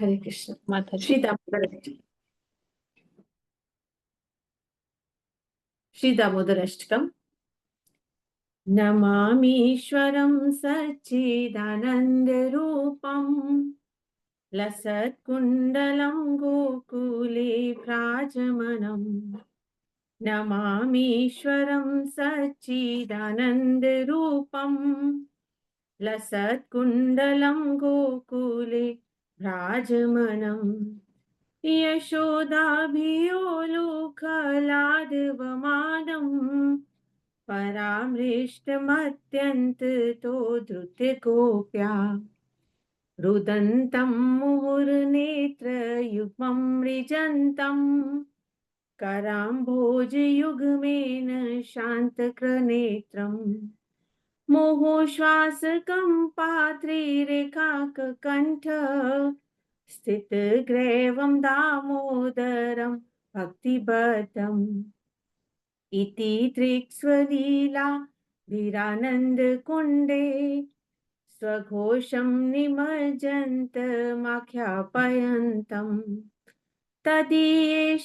हरे कृष्ण माता जी। श्री दामोदर श्री दामोदर अष्टकम। नमामीश्वरं सच्चिदानन्दरूपम् लसत्कुण्डलं गोकुले भ्राजमानम्। नमामीश्वरं सच्चिदानन्दरूपम् लसत्कुण्डलं गोकुले भ्राजमानम्। यशोदाभियोलुखलादवमानम् परामृष्टमत्यन्ततो धृतगोप्या रुदन्तं मुहुर्नेत्रयुग्मं मृजन्तं कराम्भोजयुग्मेन शान्तकृनेत्रम्। मोहोश्वासकं पात्रीरेखाककण्ठ स्थितग्रीवं दामोदरं भक्तिबद्धम्। इति त्रिक्स्वलीला धीरानन्दकुण्डे स्वघोषं निमज्जन्तमाख्यापयन्तम्। तदीयेषितागेषु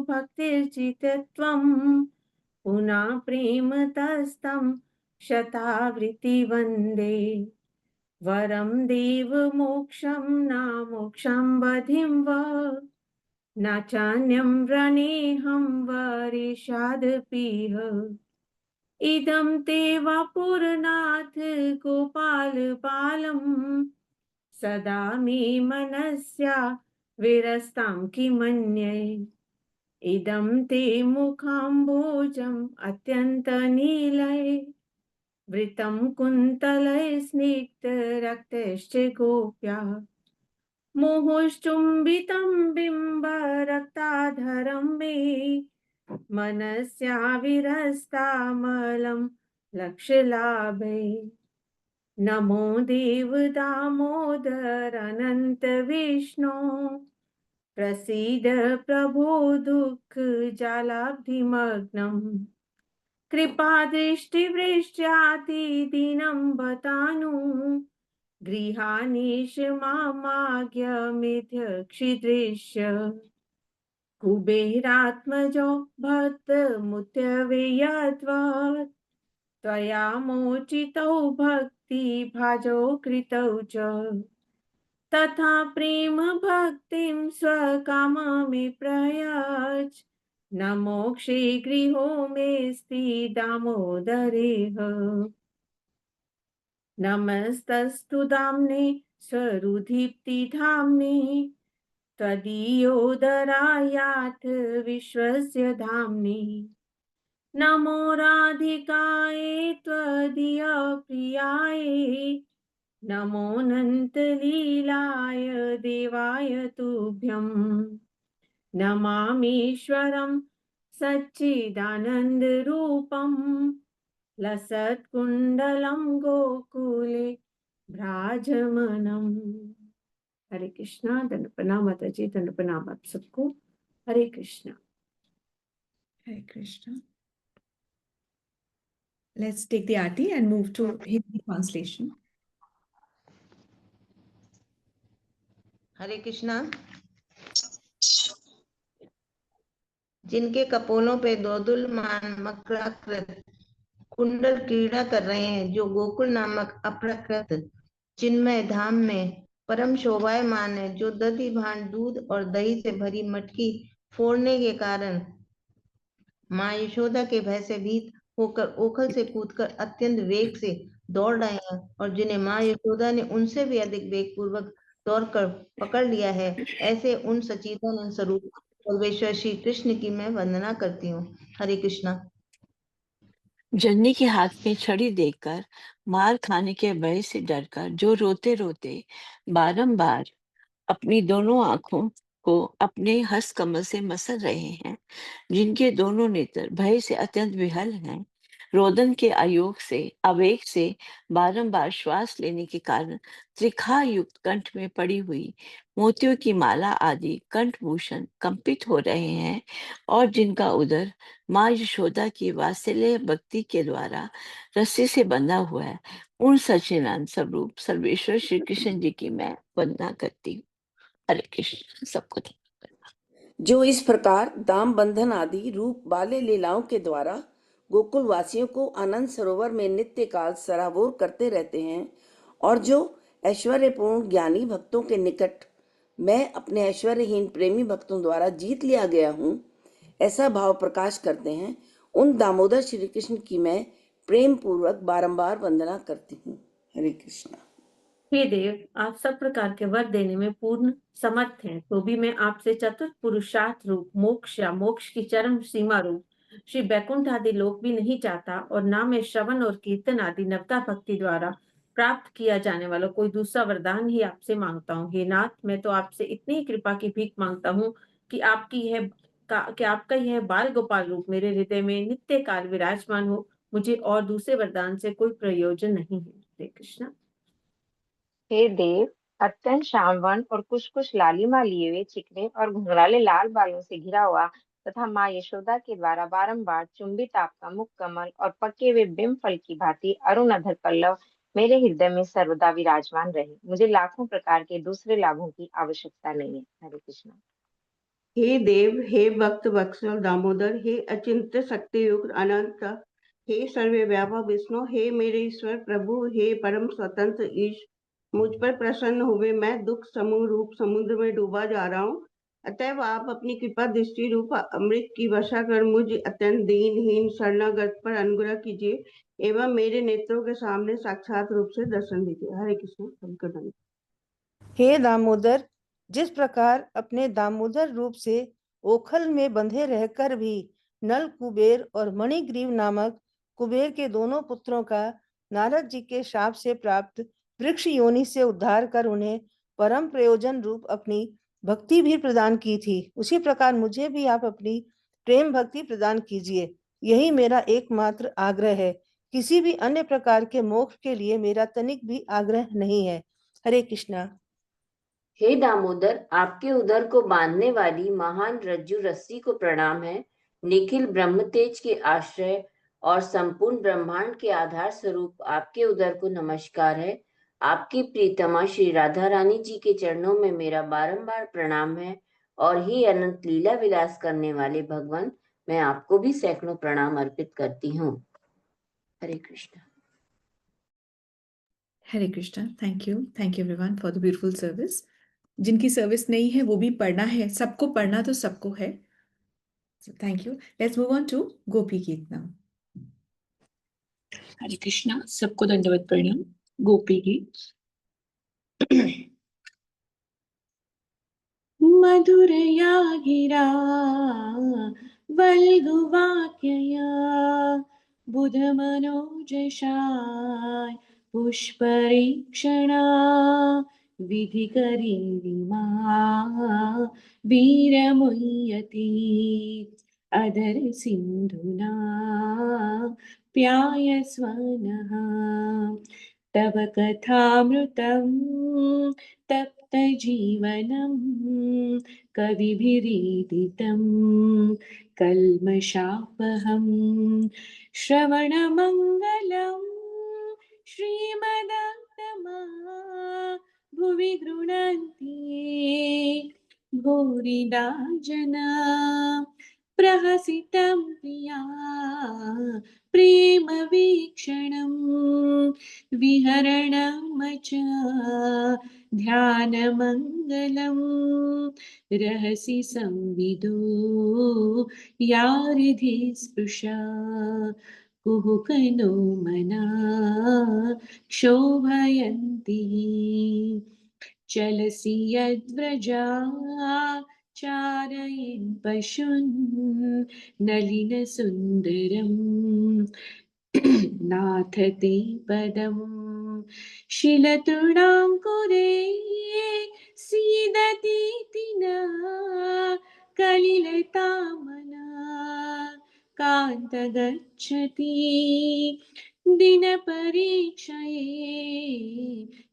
भक्तिर्चितत्वं पुनः प्रेमतस्तं शतावृत्ति वन्दे। वरं देवमोक्षं न मोक्षं बधिं वा न चान्यं व्रणेऽहं वरेशादपीह। इदं ते वपुरनाथ गोपालपालम् सदा मे मनस्या विरस्तां किमन्ये। इदं ते मुखाम्बोजम् अत्यन्तनीलय वृतं कुन्तलय स्निग्धरक्तश्च गोप्या। मोहोश्चुम्बितं बिम्बरक्ताधरं मे मनस्या विरस्तामलं लक्ष्यलाभे। नमो देव दामोदर अनन्त विष्णु प्रसीद प्रभो दुःख जालाब्धिमग्नम्। कृपादृष्टिवृष्ट्यातिदीनं बतानु गृहाणीश मामाज्ञमिथ्यक्षिदृश्य। कुबेरात्मजो भक्तमुत्यवेयत्वात् त्वया मोचितौ भक्तिभाजौ कृतौ च। तथा प्रेम भक्तिं स्वकाममि प्रयाच न मोक्षे गृहो मेऽस्ति दामोदरेह। नमस्तस्तु दाम्ने स्वरुदीप्तिधाम्ने त्वदीयोदरायाथ विश्वस्य धाम्ने। नमो राधिकाय त्वदीयप्रियाय नमोऽनन्तलीलाय देवाय तुभ्यं। नमामीश्वरं सच्चिदानन्दरूपं लसत्कुण्डलं गोकुले भ्राजमानम्। हरे कृष्णा। धन्य प्रणाम माता जी, धन्य प्रणाम आप सबको। हरे Krishna. Hare Krishna. Let's take the arti and move to Hindi translation. हरे कृष्णा। जिनके कपोलों पे दोदुल्यमान मकराकृत कुंडल क्रीड़ा कर रहे हैं, जो गोकुल नामक अप्राकृत चिन्मय धाम में परम शोभायमान है, जो दधि भांड दूध और दही से भरी मटकी फोड़ने के कारण माँ यशोदा के भय से भीत होकर ओखल से कूदकर अत्यंत वेग से दौड़ रहे हैं, और जिन्हें माँ यशोदा ने उनसे भी अधिक वेग पूर्वक दौड़कर पकड़ लिया है, ऐसे उन सच्चिदानंद स्वरूप सर्वेश्वर श्री कृष्ण की मैं वंदना करती हूँ। हरे कृष्णा। जननी के हाथ में छड़ी देखकर मार खाने के भय से डरकर जो रोते रोते बारंबार अपनी दोनों आंखों को अपने हस्त कमल से मसल रहे हैं, जिनके दोनों नेत्र भय से अत्यंत विहल हैं, रोदन के आवेग से बारंबार श्वास लेने के कारण त्रिखा युक्त कंठ में पड़ी हुई मोतियों की माला आदि कंठभूषण कंपित हो रहे हैं और जिनका उदर माँ यशोदा की वात्सल्य भक्ति के द्वारा रस्सी से बंधा हुआ है, उन सच्चिदानंद स्वरूप सर्वेश्वर श्री कृष्ण जी की मैं वंदना करती हूँ। हरे कृष्ण। सबको जो इस प्रकार दाम बंधन आदि रूप वाले लीलाओं के द्वारा गोकुल वासियों को आनंद सरोवर में नित्य काल सराबोर करते रहते हैं और जो ऐश्वर्यपूर्ण ज्ञानी भक्तों के निकट मैं अपने ऐश्वर्यहीन प्रेमी भक्तों द्वारा जीत लिया गया हूँ, ऐसा भाव प्रकाश करते हैं, उन दामोदर श्री कृष्ण की मैं प्रेम पूर्वक बारंबार वंदना करती हूँ। हरे कृष्णा। हे देव, आप सब प्रकार के वर देने में पूर्ण समर्थ हैं, तो भी मैं आपसे चतुर्थ पुरुषार्थ रूप मोक्ष या मोक्ष की चरम सीमा रूप श्री बैकुंठ आदि लोक भी नहीं चाहता, और ना मैं श्रवण और कीर्तन आदि नवता भक्ति द्वारा प्राप्त किया जाने वाला कोई दूसरा वरदान ही आपसे मांगता हूँ। हे नाथ, मैं तो आपसे इतनी ही कृपा की भीख मांगता हूँ कि आपका यह बाल गोपाल रूप मेरे हृदय में नित्य काल विराजमान हो। मुझे और दूसरे वरदान से कोई प्रयोजन नहीं है। हरे कृष्णा। हे देव, अत्यंत श्यामवन और कुछ कुछ लालिमा लिए हुए चिकने और घुंघराले लाल बालों से घिरा हुआ तथा माँ यशोदा के द्वारा बारंबार चुंबित आपका मुख कमल और पके हुए बिंब फल की भांति अरुण अधर पल्लव मेरे हृदय में सर्वदा विराजमान रहे। मुझे लाखों प्रकार के दूसरे लाभों की आवश्यकता नहीं है। हरे कृष्णा। हे देव, हे भक्त वत्सल दामोदर, हे अचिंत्य शक्ति युक्त अनंत, हे सर्वव्यापक विष्णु, हे मेरे ईश्वर प्रभु, हे परम स्वतंत्र ईश, मुझ पर प्रसन्न हुए। मैं दुख समूह रूप समुद्र में डूबा जा रहा हूँ, अतएव आप अपनी कृपा दृष्टि रूप अमृत की वर्षा कर मुझ अत्यंत दीनहीन शरणागत पर अनुग्रह कीजिए एवं मेरे नेत्रों के सामने साक्षात रूप से दर्शन दीजिए। हरे कृष्ण। हे दामोदर, जिस प्रकार अपने दामोदर रूप से ओखल में बंधे रहकर भी नल कुबेर और मणिग्रीव नामक कुबेर के दोनों पुत्रों का नारद जी के शाप से प्राप्त वृक्ष योनि से उद्धार कर उन्हें परम प्रयोजन रूप अपनी भक्ति भी प्रदान की थी, उसी प्रकार मुझे भी आप अपनी प्रेम भक्ति प्रदान कीजिए। यही मेरा एकमात्र आग्रह है। किसी भी अन्य प्रकार के मोक्ष के लिए मेरा तनिक भी आग्रह नहीं है। हरे कृष्णा। हे दामोदर, आपके उदर को बांधने वाली महान रज्जु रस्सी को प्रणाम है। निखिल ब्रह्म तेज के आश्रय और संपूर्ण ब्रह्मांड के आधार स्वरूप आपके उदर को नमस्कार है। आपकी प्रीतमा श्री राधा रानी जी के चरणों में मेरा बारंबार प्रणाम है। और ही अनंत लीला विलास करने वाले भगवान, मैं आपको भी सैकड़ों प्रणाम अर्पित करती हूँ। Hare Krishna. Hare Krishna. Thank you everyone for the beautiful service. जिनकी सर्विस नहीं है वो भी पढ़ना है, सबको पढ़ना तो सबको है। Thank you. Let's move on to Gopi Geet now. हरे कृष्णा। सबको दंडवत प्रणाम। गोपी गीत। मधुरया गिरा वल्गुवाक्यया बुधमनोजशाय पुष्परीक्षणा विधिकरीणिमा वीरमुह्यति अधर सिन्धुना प्यायस्वनः तव कथामृतं तप्तजीवनं कविभिरीडितं कल्मषापहं श्रवणमङ्गलं श्रीमदन्तमा भुवि गृह्णन्ति भूरिदा जना प्रहसितं प्रिया प्रेमवीक्षणं विहरणमच ध्यानमङ्गलं रहसि संविदो यारिधि स्पृशा कुहुकनो मना क्षोभयन्ति चलसि यद्व्रजा चारयन् पशून् नलिनसुन्दरं नाथ ते पदं शिलतृणाङ्कुरे सीदतीति न कलिलतामना कान्त गच्छति दिनपरीक्षये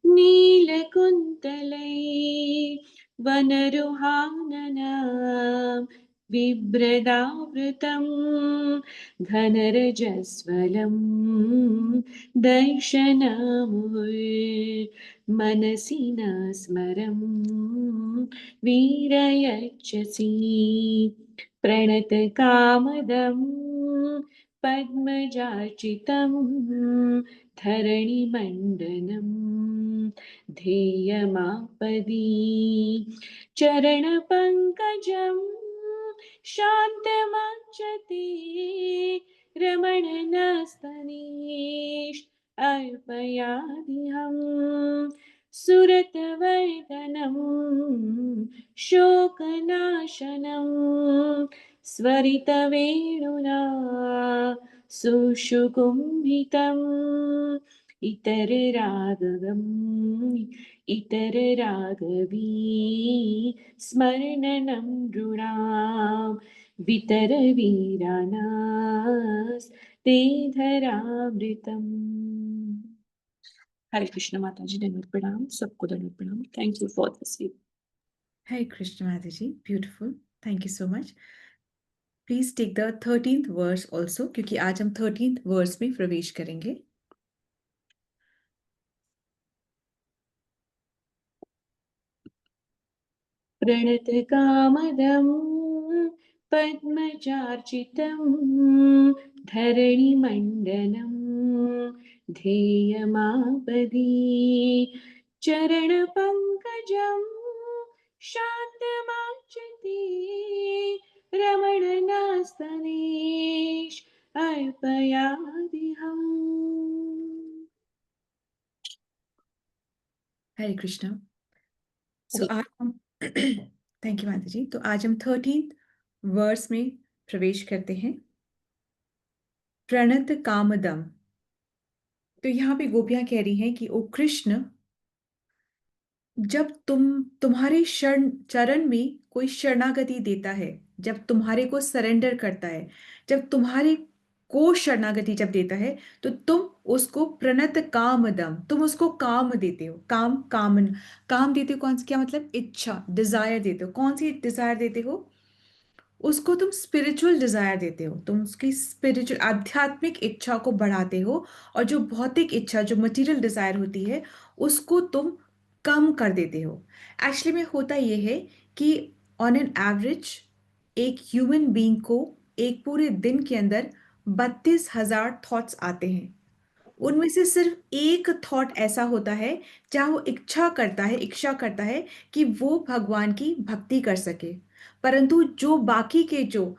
नीलकुन्तलै वनरुहानना बिभ्रदावृतं घनरजस्वलं दर्शनमुहुर्मनसि न स्मरं वीरयच्छसि प्रणतकामदं पद्मजार्चितं धरणिमण्डनं ध्येयमापदि चरणपङ्कजं शान्तमाचते रमणनस्तनीश अर्पयादिहं सुरतवर्धनं शोकनाशनं स्वरितवेणुना सुषुकुम्भितम् इतररागवी स्मरणनं नृणां वितरवीरानास्ते धरामृतम्। हरे कृष्ण माता जी, धन्यवाद प्रणाम, सबको धन्यवाद प्रणाम। Thank you for this. Hare Krishna Mataji, beautiful. Thank you so much. Please take the 13th verse also, क्योंकि आज हम 13th verse में प्रवेश करेंगे। प्रणतकामदं पद्मचार्चितं धरणिमण्डनं ध्येयमापदि चरणपङ्कजं शान्तमाचते रमणनास्तनेश अर्पयादिहम्। हरे कृष्णा। So आज हम थैंक यू माता जी। तो आज हम 13th वर्स में प्रवेश करते हैं। प्रणत कामदम। तो यहाँ पे गोपियां कह रही हैं कि ओ कृष्ण, जब तुम्हारे चरण में कोई शरणागति देता है, जब तुम्हारे को सरेंडर करता है, जब तुम्हारे को शरणागति जब देता है, तो तुम उसको प्रणत कामदम, तुम उसको काम देते हो। काम देते हो। क्या मतलब? इच्छा, डिजायर देते हो। कौन सी डिजायर देते हो? उसको तुम स्पिरिचुअल डिजायर देते हो। तुम उसकी स्पिरिचुअल आध्यात्मिक इच्छा को बढ़ाते हो, और जो भौतिक इच्छा, जो मटेरियल डिजायर होती है, उसको तुम कम कर देते हो। एक्चुअली में होता यह है कि ऑन एन एवरेज एक ह्यूमन बीइंग को एक पूरे दिन के अंदर 32,000 थॉट्स आते हैं। उनमें से सिर्फ एक थॉट ऐसा होता है जहाँ वो इच्छा करता है कि वो भगवान की भक्ति कर सके। परंतु जो बाकी के जो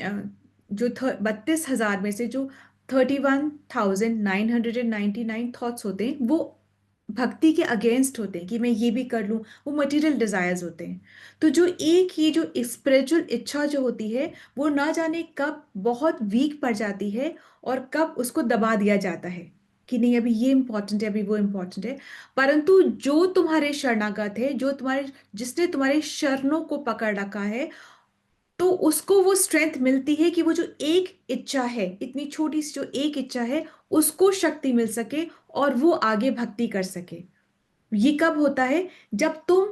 32,000 में से जो 31,999 थॉट्स होते हैं, वो भक्ति के अगेंस्ट होते हैं कि मैं ये भी कर लूं। वो मटेरियल डिजायर्स होते हैं। तो जो एक ये जो स्पिरिचुअल इच्छा जो होती है, वो ना जाने कब बहुत वीक पड़ जाती है, और कब उसको दबा दिया जाता है कि नहीं, अभी ये इंपॉर्टेंट है, अभी वो इंपॉर्टेंट है। परंतु जो तुम्हारे शरणागत है, जिसने तुम्हारे शरणों को पकड़ रखा है, तो उसको वो स्ट्रेंथ मिलती है कि वो जो एक इच्छा है, इतनी छोटी सी जो एक इच्छा है, उसको शक्ति मिल सके और वो आगे भक्ति कर सके। ये कब होता है? जब तुम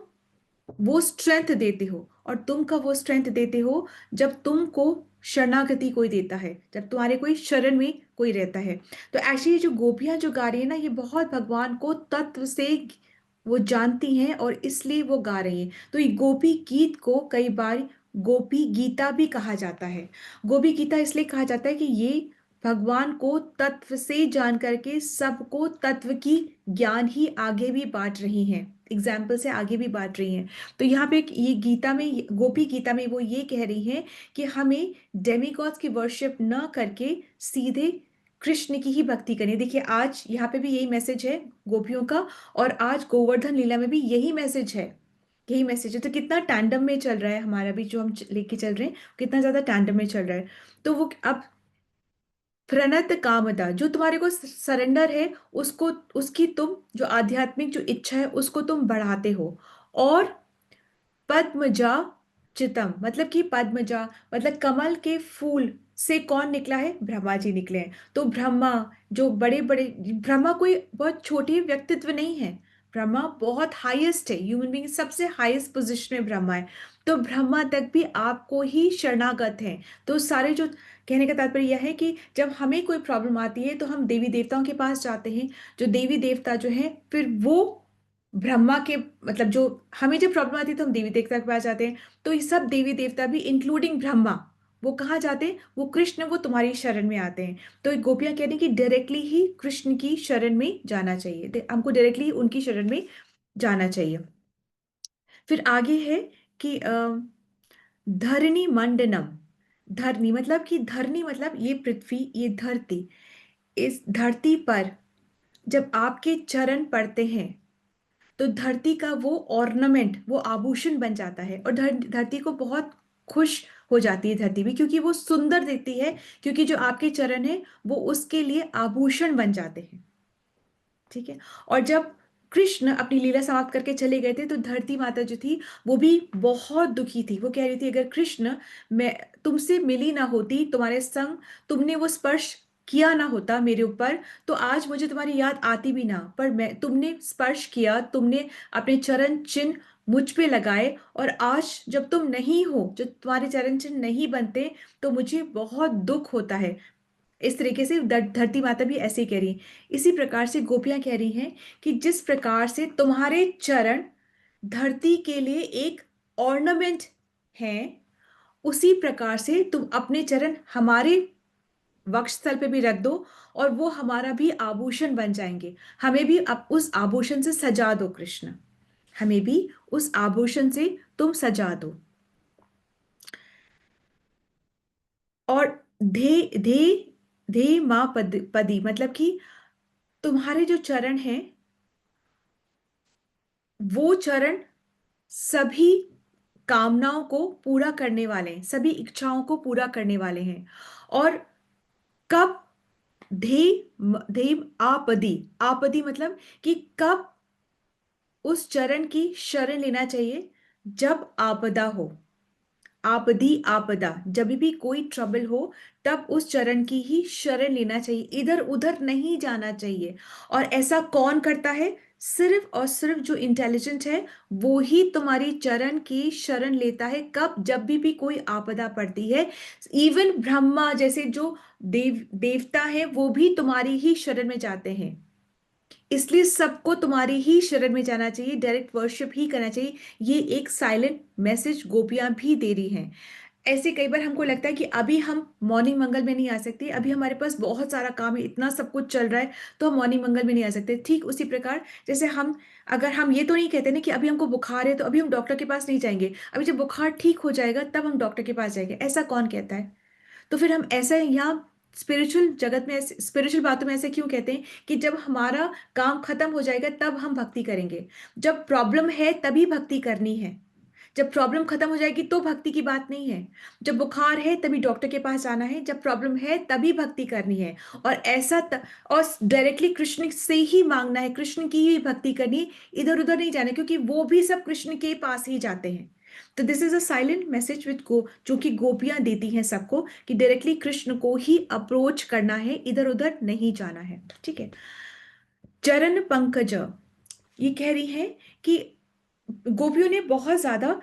वो स्ट्रेंथ देते हो। और तुम कब वो स्ट्रेंथ देते हो? जब तुमको शरणागति कोई देता है, जब तुम्हारे कोई शरण में कोई रहता है। तो एक्चुअली जो गोपियां जो गा रही है ना, ये बहुत भगवान को तत्व से वो जानती हैं, और इसलिए वो गा रही हैं। तो ये गोपी गीत को कई बार गोपी गीता भी कहा जाता है। गोपी गीता इसलिए कहा जाता है कि ये भगवान को तत्व से जान करके सबको तत्व की ज्ञान ही आगे भी बांट रही हैं, एग्जाम्पल से आगे भी बांट रही हैं। तो यहाँ पे ये गीता में, गोपी गीता में वो ये कह रही हैं कि हमें डेमीगॉड्स की वर्शिप न करके सीधे कृष्ण की ही भक्ति करनी है। देखिए आज यहाँ पे भी यही मैसेज है गोपियों का, और आज गोवर्धन लीला में भी यही मैसेज है, यही मैसेज है। तो कितना टैंडम में चल रहा है हमारा भी, जो हम लेके चल रहे हैं, कितना ज्यादा टैंडम में चल रहा है। तो वो अब प्रणत कामदा, जो तुम्हारे को सरेंडर है, उसको, उसकी तुम जो आध्यात्मिक जो इच्छा है, उसको तुम बढ़ाते हो। और पद्मजा चितम, मतलब कि पद्मजा मतलब कमल के फूल से कौन निकला है? ब्रह्मा जी निकले हैं। तो ब्रह्मा जो बड़े बड़े, ब्रह्मा कोई बहुत छोटे व्यक्तित्व नहीं है, ब्रह्मा बहुत हाईएस्ट है, ह्यूमन बीइंग सबसे हाईएस्ट पोजीशन में ब्रह्मा है। तो ब्रह्मा तक भी आपको ही शरणागत हैं। तो सारे जो कहने का तात्पर्य यह है कि जब हमें कोई प्रॉब्लम आती है तो हम देवी देवताओं के पास जाते हैं। जो देवी देवता जो हैं फिर वो ब्रह्मा के, मतलब जो हमें जब प्रॉब्लम आती है तो हम देवी देवता के पास जाते हैं। तो ये सब देवी देवता भी इंक्लूडिंग ब्रह्मा वो कहाँ जाते हैं? वो कृष्ण, वो तुम्हारी शरण में आते हैं। तो ये गोपियां कह रही कि डायरेक्टली ही कृष्ण की शरण में जाना चाहिए, हमको डायरेक्टली उनकी शरण में जाना चाहिए। फिर आगे है कि धरणी मंडनम। धरणी मतलब कि, धरणी मतलब ये पृथ्वी, ये धरती, इस धरती पर जब आपके चरण पड़ते हैं तो धरती का वो ऑर्नामेंट, वो आभूषण बन जाता है। और धरती को बहुत खुश हो जाती है धरती भी, क्योंकि वो सुंदर दिखती है, क्योंकि जो आपके चरण है वो उसके लिए आभूषण बन जाते हैं। ठीक है। और जब कृष्ण अपनी लीला समाप्त करके चले गए थे तो धरती माता जो थी वो भी बहुत दुखी थी। वो कह रही थी, अगर कृष्ण मैं तुमसे मिली ना होती, तुम्हारे संग तुमने वो स्पर्श किया ना होता मेरे ऊपर, तो आज मुझे तुम्हारी याद आती भी ना। पर मैं, तुमने स्पर्श किया, तुमने अपने चरण चिन्ह मुझ पे लगाए, और आज जब तुम नहीं हो, जब तुम्हारे चरण चिन्ह नहीं बनते, तो मुझे बहुत दुख होता है। इस तरीके से धरती माता भी ऐसे ही कह रही है। इसी प्रकार से गोपियां कह रही हैं कि जिस प्रकार से तुम्हारे चरण धरती के लिए एक ऑर्नामेंट हैं, उसी प्रकार से तुम अपने चरण हमारे वक्षस्थल पे भी रख दो, और वो हमारा भी आभूषण बन जाएंगे। हमें भी अब उस आभूषण से सजा दो कृष्ण, हमें भी उस आभूषण से तुम सजा दो। और धे धे धे माँ पदी मतलब कि तुम्हारे जो चरण हैं वो चरण सभी कामनाओं को पूरा करने वाले हैं, सभी इच्छाओं को पूरा करने वाले हैं। और कब? धे धे आपदी, आपदी मतलब कि कब उस चरण की शरण लेना चाहिए? जब आपदा हो, आपदी आपदा, जब भी कोई ट्रबल हो तब उस चरण की ही शरण लेना चाहिए, इधर उधर नहीं जाना चाहिए। और ऐसा कौन करता है? सिर्फ और सिर्फ जो इंटेलिजेंट है वो ही तुम्हारी चरण की शरण लेता है। कब? जब भी कोई आपदा पड़ती है। इवन ब्रह्मा जैसे जो देवता है वो भी तुम्हारी ही शरण में जाते हैं। इसलिए सबको तुम्हारी ही शरण में जाना चाहिए, डायरेक्ट वर्शिप ही करना चाहिए। ये एक साइलेंट मैसेज गोपियां भी दे रही हैं। ऐसे कई बार हमको लगता है कि अभी हम मॉर्निंग मंगल में नहीं आ सकते, अभी हमारे पास बहुत सारा काम है, इतना सब कुछ चल रहा है, तो हम मॉर्निंग मंगल में नहीं आ सकते। ठीक उसी प्रकार जैसे हम, अगर हम ये तो नहीं कहते ना कि अभी हमको बुखार है तो अभी हम डॉक्टर के पास नहीं जाएंगे, अभी जब बुखार ठीक हो जाएगा तब हम डॉक्टर के पास जाएंगे, ऐसा कौन कहता है? तो फिर हम ऐसा यहाँ स्पिरिचुअल जगत में, स्पिरिचुअल बातों में ऐसे क्यों कहते हैं कि जब हमारा काम खत्म हो जाएगा तब हम भक्ति करेंगे? जब प्रॉब्लम है तभी भक्ति करनी है, जब प्रॉब्लम खत्म हो जाएगी तो भक्ति की बात नहीं है। जब बुखार है तभी डॉक्टर के पास जाना है, जब प्रॉब्लम है तभी भक्ति करनी है। और और डायरेक्टली कृष्ण से ही मांगना है, कृष्ण की ही भक्ति करनी, इधर उधर नहीं जाना, क्योंकि वो भी सब कृष्ण के पास ही जाते हैं। तो this is a silent message with जो कि गोपियां देती हैं सबको, कि डायरेक्टली कृष्ण को ही अप्रोच करना है, इधर उधर नहीं जाना है। ठीक है। चरण पंकज, ये कह रही है कि गोपियों ने बहुत ज्यादा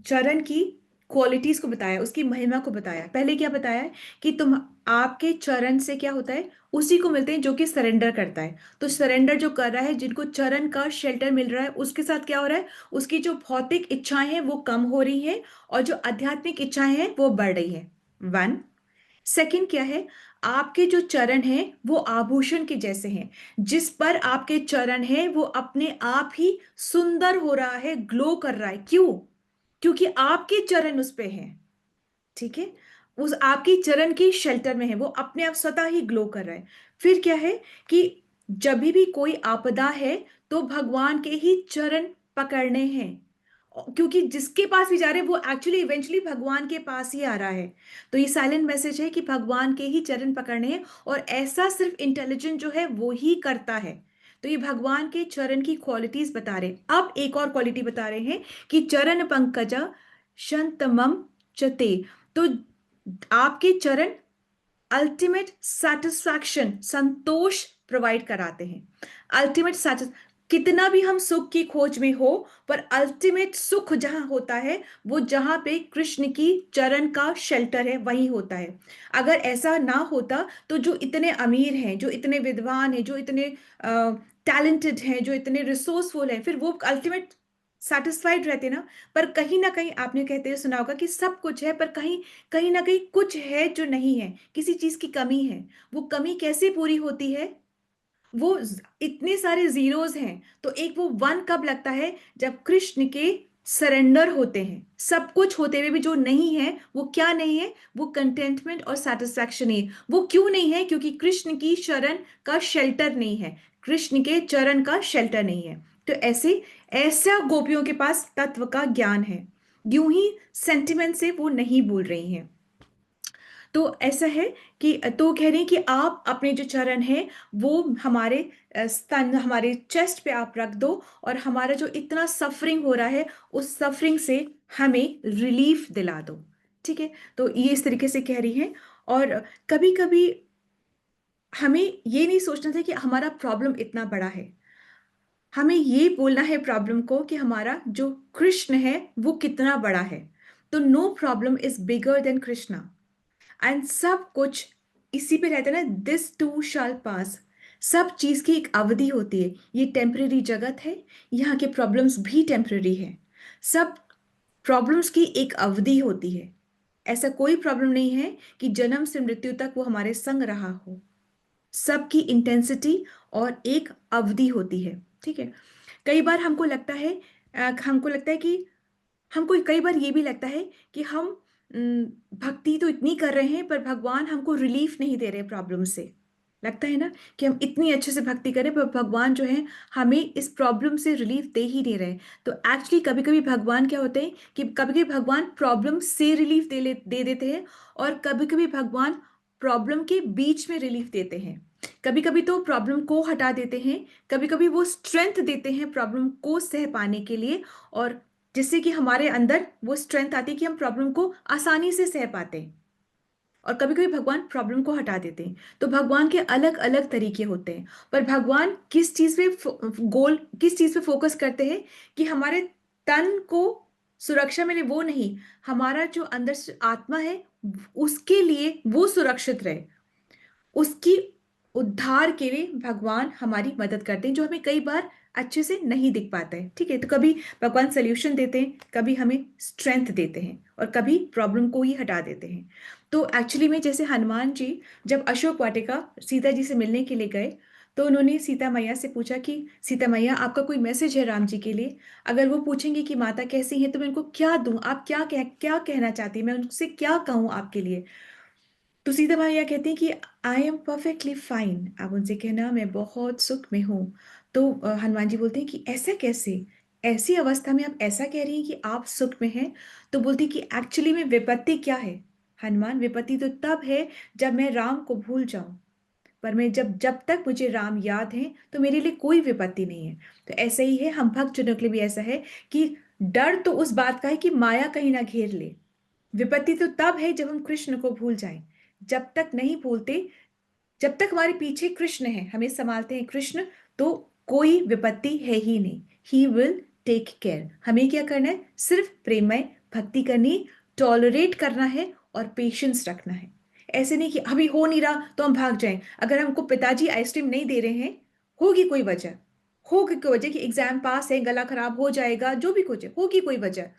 चरण की क्वालिटीज को बताया, उसकी महिमा को बताया। पहले क्या बताया है कि तुम, आपके चरण से क्या होता है? उसी को मिलते हैं जो कि सरेंडर करता है। तो सरेंडर जो कर रहा है, जिनको चरण का शेल्टर मिल रहा है, उसके साथ क्या हो रहा है? उसकी जो भौतिक इच्छाएं हैं वो कम हो रही हैं, और जो आध्यात्मिक इच्छाएं हैं वो बढ़ रही है। वन। सेकंड क्या है? आपके जो चरण हैं वो आभूषण के जैसे हैं। जिस पर आपके चरण हैं वो अपने आप ही सुंदर हो रहा है, ग्लो कर रहा है। क्यों? क्योंकि आपके चरण उस पे हैं। ठीक है। उस आपकी चरण की शेल्टर में है, वो अपने आप स्वतः ही ग्लो कर रहा है। फिर क्या है कि जब भी कोई आपदा है तो भगवान के ही चरण पकड़ने हैं, क्योंकि जिसके पास भी जा रहे हैं वो एक्चुअली इवेंचुअली भगवान के पास ही आ रहा है। तो ये साइलेंट मैसेज है कि भगवान के ही चरण पकड़ने हैं, और ऐसा सिर्फ इंटेलिजेंट जो है वो ही करता है। तो ये भगवान के चरण की क्वालिटीज बता रहे हैं। अब एक और क्वालिटी बता रहे हैं कि चरण पंकज शंतमम चते। तो आपके चरण अल्टीमेट सेटिस्फैक्शन, संतोष प्रोवाइड कराते हैं। अल्टीमेट कितना भी हम सुख की खोज में हो, पर अल्टीमेट सुख जहां होता है वो जहां पे कृष्ण की चरण का शेल्टर है वहीं होता है। अगर ऐसा ना होता तो जो इतने अमीर हैं, जो इतने विद्वान हैं, जो इतने टैलेंटेड हैं, जो इतने रिसोर्सफुल हैं, फिर वो अल्टीमेट सेटिस्फाइड रहते ना। पर कहीं ना कहीं आपने कहते हुए सुना होगा कि सब कुछ है, पर कहीं कहीं ना कहीं कुछ है जो नहीं है, किसी चीज की कमी है। वो कमी कैसे पूरी होती है? वो इतने सारे जीरोस हैं, तो एक वो वन कब लगता है? जब कृष्ण के सरेंडर होते हैं। सब कुछ होते हुए भी जो नहीं है वो क्या नहीं है? वो कंटेंटमेंट और सेटिस्फैक्शन है। वो क्यों नहीं है? क्योंकि कृष्ण की शरण का शेल्टर नहीं है, कृष्ण के चरण का शेल्टर नहीं है। तो ऐसे ऐसा गोपियों के पास तत्व का ज्ञान है, यूं ही सेंटिमेंट से वो नहीं बोल रही हैं। तो ऐसा है कि तो कह रहे हैं कि आप अपने जो चरण है वो हमारे स्तन, हमारे चेस्ट पे आप रख दो, और हमारा जो इतना सफरिंग हो रहा है उस सफरिंग से हमें रिलीफ दिला दो। ठीक है, तो ये इस तरीके से कह रही हैं। और कभी कभी हमें ये नहीं सोचना था कि हमारा प्रॉब्लम इतना बड़ा है, हमें ये बोलना है प्रॉब्लम को कि हमारा जो कृष्ण है वो कितना बड़ा है। तो no problem is bigger than Krishna. And सब कुछ इसी पे रहता है ना, दिस टू शाल पास। सब चीज की एक अवधि होती है, ये टेम्परेरी जगत है, यहाँ के प्रॉब्लम्स भी टेम्परेरी है। सब प्रॉब्लम्स की एक अवधि होती है। ऐसा कोई प्रॉब्लम नहीं है कि जन्म से मृत्यु तक वो हमारे संग रहा हो। सबकी इंटेंसिटी और एक अवधि होती है। ठीक है, कई बार हमको लगता है कि हमको कई बार ये भी लगता है कि हम भक्ति तो इतनी कर रहे हैं पर भगवान हमको रिलीफ नहीं दे रहे प्रॉब्लम से। लगता है ना कि हम इतनी अच्छे से भक्ति करें पर भगवान जो है हमें इस प्रॉब्लम से रिलीफ दे ही नहीं रहे। तो एक्चुअली कभी कभी भगवान क्या होते हैं कि कभी कभी भगवान प्रॉब्लम से रिलीफ दे देते हैं, और कभी कभी भगवान प्रॉब्लम के बीच में रिलीफ देते हैं। कभी कभी तो प्रॉब्लम को हटा देते हैं, कभी कभी वो स्ट्रेंथ देते हैं प्रॉब्लम को सह पाने के लिए, और जिससे कि हमारे अंदर वो स्ट्रेंथ आती है कि हम प्रॉब्लम को आसानी से सह पाते हैं। और कभी कभी भगवान प्रॉब्लम को हटा देते हैं। तो भगवान के अलग अलग तरीके होते हैं, पर भगवान किस चीज पे फोकस करते हैं कि हमारे तन को सुरक्षा मिले, वो नहीं, हमारा जो अंदर से आत्मा है उसके लिए वो सुरक्षित रहे, उसकी उद्धार के लिए भगवान हमारी मदद करते हैं, जो हमें कई बार अच्छे से नहीं दिख पाता है। ठीक है, तो कभी भगवान सोल्यूशन देते हैं, कभी हमें स्ट्रेंथ देते हैं, और कभी प्रॉब्लम को ही हटा देते हैं। तो एक्चुअली में जैसे हनुमान जी जब अशोक वाटिका सीता जी से मिलने के लिए गए, तो उन्होंने सीता मैया से पूछा कि सीता मैया आपका कोई मैसेज है राम जी के लिए? अगर वो पूछेंगे कि माता कैसी है तो मैं उनको क्या दूं, आप क्या कहना चाहती हैं, मैं उनसे क्या कहूँ आपके लिए? तो सीता मैया कहती हैं कि आई एम परफेक्टली फाइन, आप उनसे कहना मैं बहुत सुख में हूँ। तो हनुमान जी बोलते हैं कि ऐसा कैसे, ऐसी अवस्था में आप ऐसा कह रही हैं कि आप सुख में हैं? तो बोलती कि एक्चुअली में विपत्ति क्या है हनुमान? विपत्ति तो तब है जब मैं राम को भूल जाऊं, पर मैं जब जब तक मुझे राम याद है तो मेरे लिए कोई विपत्ति नहीं है। तो ऐसा ही है हम भक्त जनों के लिए भी ऐसा है कि डर तो उस बात का है कि माया कहीं ना घेर ले। विपत्ति तो तब है जब हम कृष्ण को भूल जाएं। जब तक नहीं भूलते, जब तक हमारे पीछे कृष्ण है, हमें संभालते हैं कृष्ण, तो कोई विपत्ति है ही नहीं। He will take care. हमें क्या करना है? सिर्फ प्रेममय भक्ति करनी, टॉलरेट करना है और पेशेंस रखना है। ऐसे नहीं कि अभी हो नहीं रहा तो हम भाग जाएं। अगर हमको पिताजी आइसक्रीम नहीं दे रहे हैं, होगी कोई वजह, होगी कोई वजह कि एग्जाम पास है, गला खराब हो जाएगा, जो भी कुछ है, होगी कोई वजह।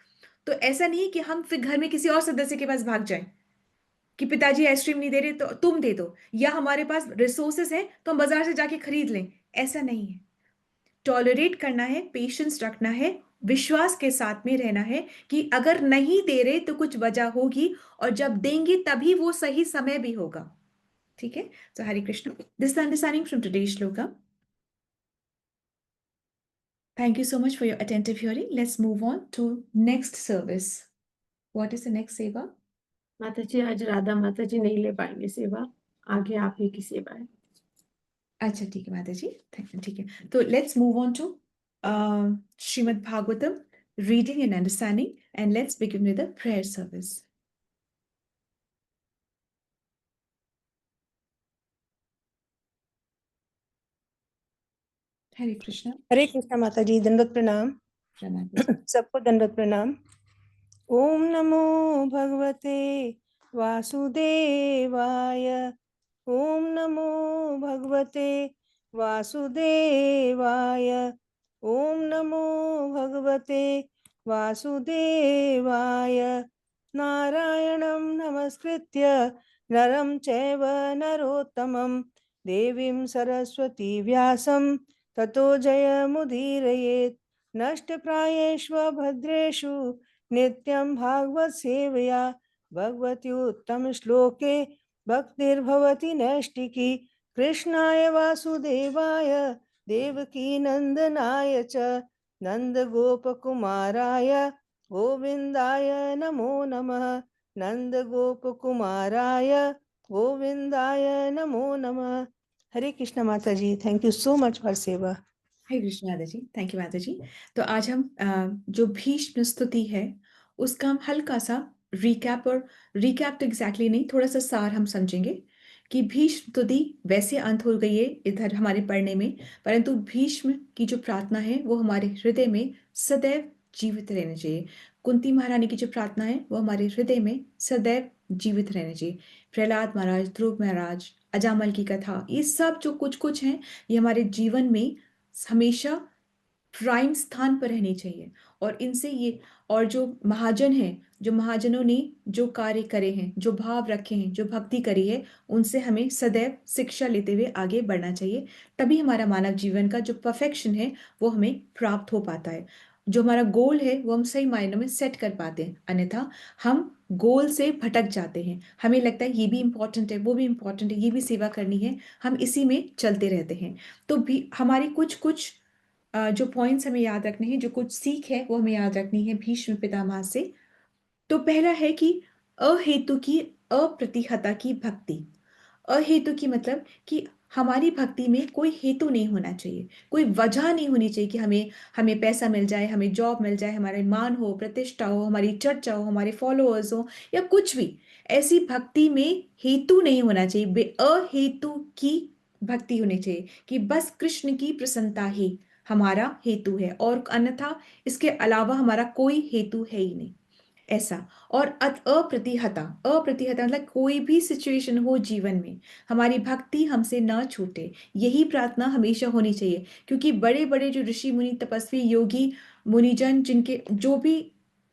तो ऐसा नहीं कि हम फिर घर में किसी और सदस्य के पास भाग जाएं कि पिताजी आइसक्रीम नहीं दे रहे तो तुम दे दो, या हमारे पास रिसोर्सेस हैं तो हम बाजार से जाके खरीद लें। ऐसा नहीं है। टॉलरेट करना है, पेशेंस रखना है, विश्वास के साथ में रहना है कि अगर नहीं दे रहे तो कुछ वजह होगी, और जब देंगे तभी वो सही समय भी होगा। ठीक है, so Hare Krishna. This is the understanding from today's shloka. Thank you so much for your attentive hearing. Let's move on to next service. What is the next seva? माता जी आज राधा माता जी नहीं ले पाएंगे सेवा, आगे आप ही की सेवा है। अच्छा ठीक है माता जी, ठीक है। तो let's move on to Shrimad Bhagavatam reading and understanding, and let's begin with the prayer service. Hare Krishna. Hare Krishna माता जी, दंडवत प्रणाम। प्रणाम जी। सबको दंडवत प्रणाम। ओम नमो भगवते वासुदेवाय। ओम नमो भगवते वासुदेवाय। ओम नमो भगवते वासुदेवाय। नारायणं नमस्कृत्य नरं चैव नरोत्तमं देवीं सरस्वती व्यासं ततो जयमुदीरयेत्। नष्टप्रायेष्व भद्रेषु नित्यं भागवत सेवया भगवती उत्तम श्लोके भक्तिर्भवति नैष्टिकी। कृष्णाय वासुदेवाय देवकी नंदनाय च नंद गोपकुमाराय गोविंदाय नमो नमः। नंद गोपकुमाराय गोविंदाय नमो नमः। हरे कृष्ण माता जी, thank you so much for सेवा। हरे कृष्ण माता जी, थैंक यू माता जी। तो आज हम जो भीष्म स्तुति है उसका हम हल्का सा रिकैप, और रिकैप तो एग्जैक्टली नहीं, थोड़ा सा सार हम समझेंगे कि भीष्म स्तुति वैसे अंत हो गई है इधर हमारे पढ़ने में, परंतु भीष्म की जो प्रार्थना है वो हमारे हृदय में सदैव जीवित रहनी चाहिए। कुंती महारानी की जो प्रार्थना है वो हमारे हृदय में सदैव जीवित रहनी चाहिए। प्रहलाद महाराज, ध्रुव महाराज, अजामल की कथा, ये सब जो कुछ कुछ हैं ये हमारे जीवन में हमेशा प्राइम स्थान पर रहनी चाहिए। और इनसे ये, और जो महाजन हैं, जो महाजनों ने जो कार्य करे हैं, जो भाव रखे हैं, जो भक्ति करी है, उनसे हमें सदैव शिक्षा लेते हुए आगे बढ़ना चाहिए। तभी हमारा मानव जीवन का जो परफेक्शन है वो हमें प्राप्त हो पाता है। जो हमारा गोल है वो हम सही मायनों में सेट कर पाते हैं, अन्यथा हम गोल से भटक जाते हैं। हमें लगता है ये भी इम्पोर्टेंट है, वो भी इम्पोर्टेंट है, ये भी सेवा करनी है, हम इसी में चलते रहते हैं। तो भी हमारी कुछ कुछ जो पॉइंट्स हमें याद रखने हैं, जो कुछ सीख है वो हमें याद रखनी है भीष्म पितामह से। तो पहला है कि अहेतु की, अप्रतिहता की भक्ति। अहेतु की मतलब कि हमारी भक्ति में कोई हेतु नहीं होना चाहिए, कोई वजह नहीं होनी चाहिए कि हमें हमें पैसा मिल जाए, हमें जॉब मिल जाए, हमारे मान हो, प्रतिष्ठा हो, हमारी चर्चा हो, हमारे फॉलोअर्स हो, या कुछ भी। ऐसी भक्ति में हेतु नहीं होना चाहिए, अहेतु की भक्ति होनी चाहिए कि बस कृष्ण की प्रसन्नता ही हमारा हेतु है, और अन्यथा इसके अलावा हमारा कोई हेतु है ही नहीं, ऐसा। और अप्रतिहता, अप्रतिहता मतलब कोई भी सिचुएशन हो जीवन में हमारी भक्ति हमसे ना छूटे, यही प्रार्थना हमेशा होनी चाहिए। क्योंकि बड़े बड़े जो ऋषि मुनि, तपस्वी, योगी, मुनिजन, जिनके जो भी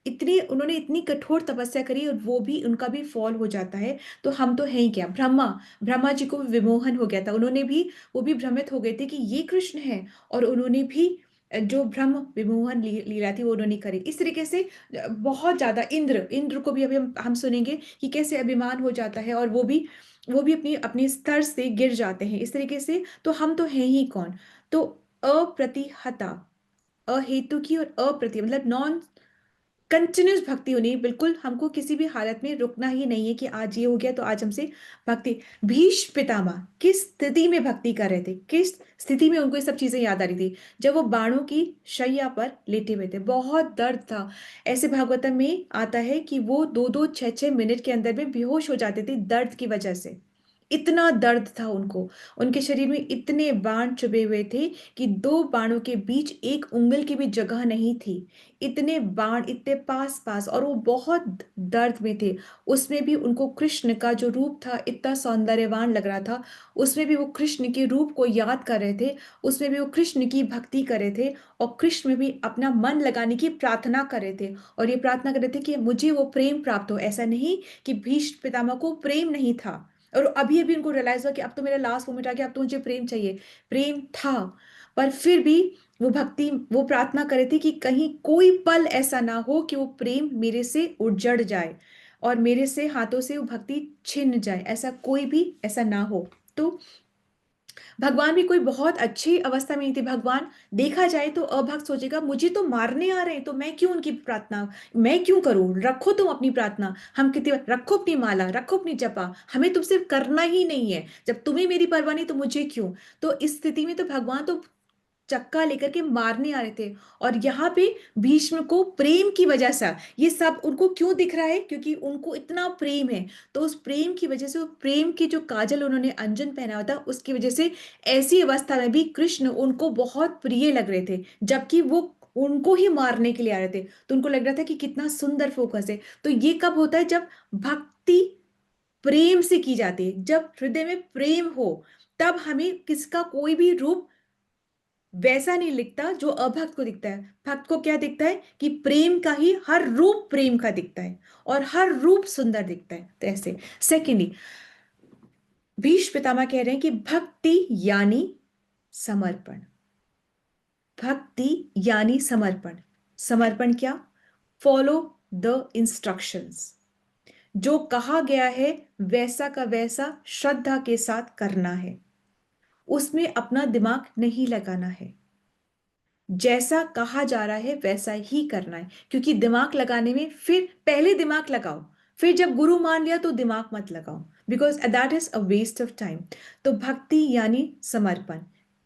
इतनी उन्होंने इतनी कठोर तपस्या करी और वो भी, उनका भी फॉल हो जाता है, तो हम तो हैं ही क्या। ब्रह्मा, ब्रह्मा जी को भी विमोहन हो गया था, उन्होंने भी, वो भी भ्रमित हो गए थे कि ये कृष्ण है, और उन्होंने भी जो ब्रह्म विमोहन लीला थी वो उन्होंने करी। इस तरीके से बहुत ज्यादा, इंद्र, इंद्र को भी अभी हम सुनेंगे कि कैसे अभिमान हो जाता है, और वो भी अपनी अपने स्तर से गिर जाते हैं इस तरीके से। तो हम तो हैं ही कौन। तो अप्रतिहता, अहेतु की और अप्रति मतलब नॉन कंटिन्यूस भक्ति होनी, बिल्कुल हमको किसी भी हालत में रुकना ही नहीं है कि आज ये हो गया तो आज हमसे भक्ति। भीष्म पितामह किस स्थिति में भक्ति कर रहे थे, किस स्थिति में उनको ये सब चीजें याद आ रही थी? जब वो बाणों की शैया पर लेटे हुए थे, बहुत दर्द था। ऐसे भागवतम में आता है कि वो 2-2, 6-6 मिनट के अंदर में बेहोश हो जाते थे दर्द की वजह से। इतना दर्द था उनको, उनके शरीर में इतने बाण चुभे हुए थे कि 2 बाणों के बीच एक उंगल की भी जगह नहीं थी। इतने बाण, इतने पास पास, और वो बहुत दर्द में थे। उसमें भी उनको कृष्ण का जो रूप था इतना सौंदर्यवान लग रहा था, उसमें भी वो कृष्ण के रूप को याद कर रहे थे, उसमें भी वो कृष्ण की भक्ति कर रहे थे, और कृष्ण में भी अपना मन लगाने की प्रार्थना कर रहे थे। और ये प्रार्थना कर रहे थे कि मुझे वो प्रेम प्राप्त हो। ऐसा नहीं कि भीष्म पितामह को प्रेम नहीं था, और अभी अभी उनको रियलाइज हुआ कि अब तो मेरा लास्ट मोमेंट आ गया, अब तो मुझे प्रेम चाहिए। प्रेम था, पर फिर भी वो भक्ति, वो प्रार्थना करे थी कि कहीं कोई पल ऐसा ना हो कि वो प्रेम मेरे से उजड़ जाए और मेरे से हाथों से वो भक्ति छिन जाए, ऐसा कोई भी ऐसा ना हो। तो भगवान भी कोई बहुत अच्छी अवस्था में नहीं थे। भगवान देखा जाए तो अभक्त सोचेगा मुझे तो मारने आ रहे हैं, तो मैं क्यों उनकी प्रार्थना, मैं क्यों करूं? रखो तुम अपनी प्रार्थना, हम कितनी रखो अपनी माला, रखो अपनी जपा, हमें तुमसे करना ही नहीं है। जब तुम्हें मेरी परवाह नहीं तो मुझे क्यों? तो इस स्थिति में तो भगवान तो चक्का लेकर के मारने आ रहे थे। और यहाँ पे भीष्म को प्रेम की वजह से ये सब उनको क्यों दिख रहा है, क्योंकि उनको इतना प्रेम है। तो उस प्रेम की वजह से, वो प्रेम की जो काजल उन्होंने अंजन पहना हुआ था, उसकी वजह से ऐसी अवस्था में भी कृष्ण उनको बहुत प्रिय लग रहे थे, जबकि वो उनको ही मारने के लिए आ रहे थे। तो उनको लग रहा था कि कितना सुंदर फोकस है। तो ये कब होता है? जब भक्ति प्रेम से की जाती है, जब हृदय में प्रेम हो, तब हमें किसका कोई भी रूप वैसा नहीं दिखता जो अभक्त को दिखता है। भक्त को क्या दिखता है कि प्रेम का ही हर रूप प्रेम का दिखता है, और हर रूप सुंदर दिखता है। तो ऐसे सेकेंडली भीष्म पितामह कह रहे हैं कि भक्ति यानी समर्पण। भक्ति यानी समर्पण। समर्पण क्या? Follow the instructions. जो कहा गया है वैसा का वैसा श्रद्धा के साथ करना है, उसमें अपना दिमाग नहीं लगाना है। जैसा कहा जा रहा है वैसा ही करना है, क्योंकि दिमाग लगाने में, फिर पहले दिमाग लगाओ, फिर जब गुरु मान लिया तो दिमाग मत लगाओ, because that is a waste of time. तो भक्ति यानी समर्पण,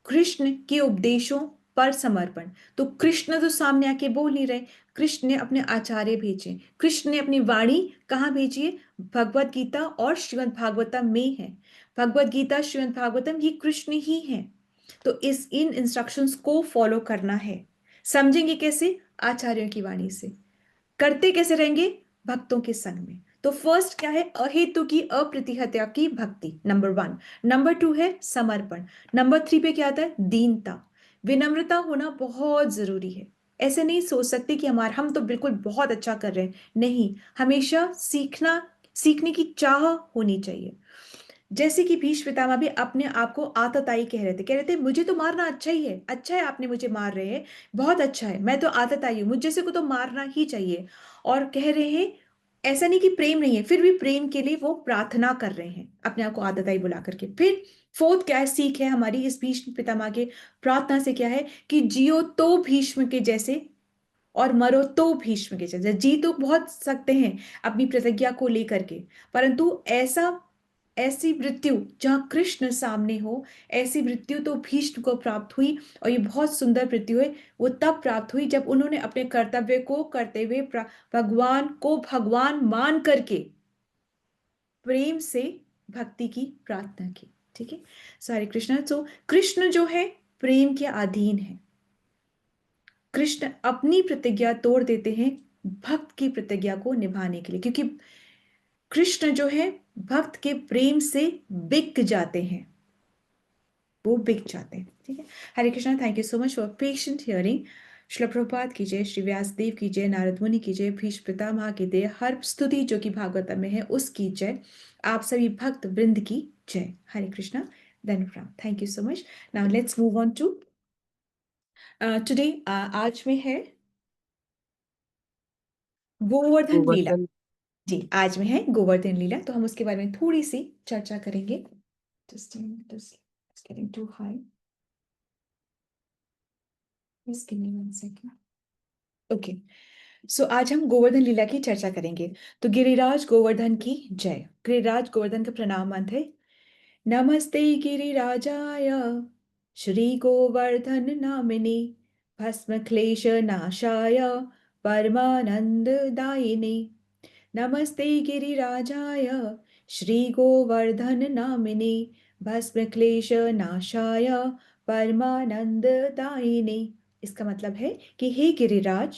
कृष्ण के उपदेशों पर समर्पण। तो कृष्ण तो सामने आके बोल नहीं रहे, कृष्ण ने अपने आचार्य भेजे, कृष्ण ने अपनी वाणी कहाँ भेजी है? भगवत गीता और श्रीमद् भागवतम में है। भगवत गीता, श्रीमद् भागवतम ये कृष्ण ही है। तो इन इंस्ट्रक्शंस को फॉलो करना है। समझेंगे कैसे? आचार्यों की वाणी से। करते कैसे रहेंगे? भक्तों के संग में। तो फर्स्ट क्या है? अहेतु की अप्रतिहत्या की भक्ति, नंबर 1। नंबर 2 है समर्पण। नंबर 3 पे क्या आता है? दीनता, विनम्रता होना बहुत जरूरी है। ऐसे नहीं सोच सकते कि हम तो बिल्कुल बहुत अच्छा कर रहे हैं। नहीं, हमेशा सीखने की चाह होनी चाहिए। जैसे कि भीष्म पितामह भी अपने आप को आतताई कह रहे थे मुझे तो मारना अच्छा ही है, अच्छा है आपने मुझे मार रहे हैं, बहुत अच्छा है, मैं तो आतताई हूं, मुझ जैसे को तो मारना ही चाहिए। और कह रहे हैं, ऐसा नहीं कि प्रेम नहीं है, फिर भी प्रेम के लिए वो प्रार्थना कर रहे हैं अपने आप को आतताई बुला करके। फिर फोर्थ क्या है, सीख है हमारी इस भीष्म पितामह के प्रार्थना से, क्या है कि जियो तो भीष्म के जैसे और मरो तो भीष्म के जैसे। जी तो बहुत सकते हैं अपनी प्रतिज्ञा को लेकर के, परंतु ऐसी मृत्यु जहां कृष्ण सामने हो, ऐसी मृत्यु तो भीष्म को प्राप्त हुई। और ये बहुत सुंदर मृत्यु है। वो तब प्राप्त हुई जब उन्होंने अपने कर्तव्य को करते हुए भगवान को भगवान मान करके प्रेम से भक्ति की प्रार्थना की। ठीक है, हरे कृष्ण। तो कृष्ण जो है प्रेम के अधीन है। कृष्ण अपनी प्रतिज्ञा तोड़ देते हैं भक्त की प्रतिज्ञा को निभाने के लिए, क्योंकि कृष्ण जो है भक्त के प्रेम से बिक जाते हैं, वो बिक जाते हैं। ठीक है, Hare Krishna. Thank you so much for patient hearing. Srila Prabhupada की जय, श्री व्यासदेव की जय, नारद मुनि की जय, भीष्म पितामह की जय, हर स्तुति जो कि भागवत में है उसकी जय, आप सभी भक्त वृंद की जय। हरे कृष्णा, धन्यवाद। Thank you so much. Now let's move on to today. आज में है गोवर्धन लीला। जी, आज में है गोवर्धन लीला, तो हम उसके बारे में थोड़ी सी चर्चा करेंगे। Just a minute, it's getting too high. Just give me 1 second. Okay, सो आज हम गोवर्धन लीला की चर्चा करेंगे। तो गिरिराज गोवर्धन की जय। गिरिराज गोवर्धन का प्रणाम मंत्र है, नमस्ते गिरिराजाय श्री गोवर्धन नामिने भस्म क्लेश नाशाय परमानंद दायिने। नमस्ते गिरिराजाय श्री गोवर्धन नामिने भस्म क्लेश नाशाय परमानंद दायिने। इसका मतलब है कि हे गिरिराज,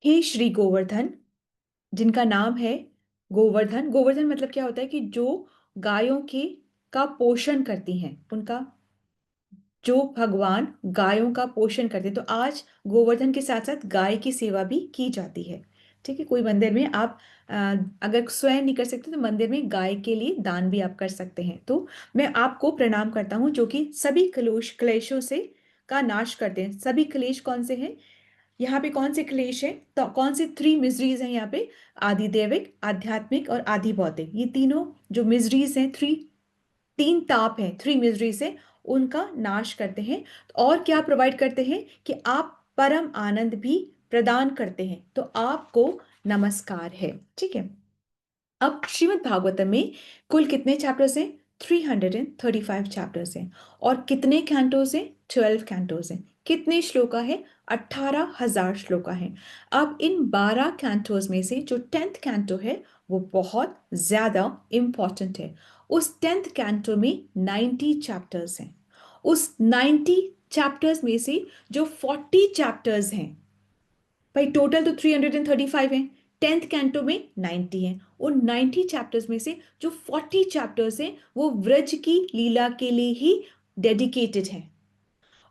हे श्री गोवर्धन, जिनका नाम है गोवर्धन। गोवर्धन मतलब क्या होता है कि जो गायों के का पोषण करती हैं, उनका जो भगवान गायों का पोषण करते हैं। तो आज गोवर्धन के साथ साथ गाय की सेवा भी की जाती है। ठीक है, कोई मंदिर में आप अगर स्वयं नहीं कर सकते तो मंदिर में गाय के लिए दान भी आप कर सकते हैं। तो मैं आपको प्रणाम करता हूँ जो कि सभी क्लेशों से का नाश करते हैं। सभी क्लेश कौन से हैं यहाँ पे? कौन से क्लेश हैं? तो कौन से 3 मिजरीज हैं यहाँ पे? आदि दैविक, आध्यात्मिक और आदि भौतिक। ये तीनों जो मिजरीज हैं, 3 ताप हैं, 3 मिजरी से उनका नाश करते हैं। और क्या प्रोवाइड करते हैं कि आप परम आनंद भी प्रदान करते हैं। तो आपको नमस्कार है। ठीक है, अब श्रीमद् भागवतम में कुल कितने चैप्टर्स हैं? 335 चैप्टर्स हैं। और कितने कैंटोस हैं? 12 कैंटोज हैं। कितने श्लोका है? 18,000 श्लोका है। अब इन 12 कैंटोज में से जो 10th कैंटो है वो बहुत ज्यादा इंपॉर्टेंट है। उस 10th कैंटो में 90 चैप्टर्स हैं। उस 90 चैप्टर्स में से जो 40 चैप्टर्स हैं, भाई टोटल तो 335 हैं, 10th कैंटो में 90 हैं। उन 90 चैप्टर्स में से जो 40 चैप्टर्स हैं वो व्रज की लीला के लिए ही डेडिकेटेड हैं।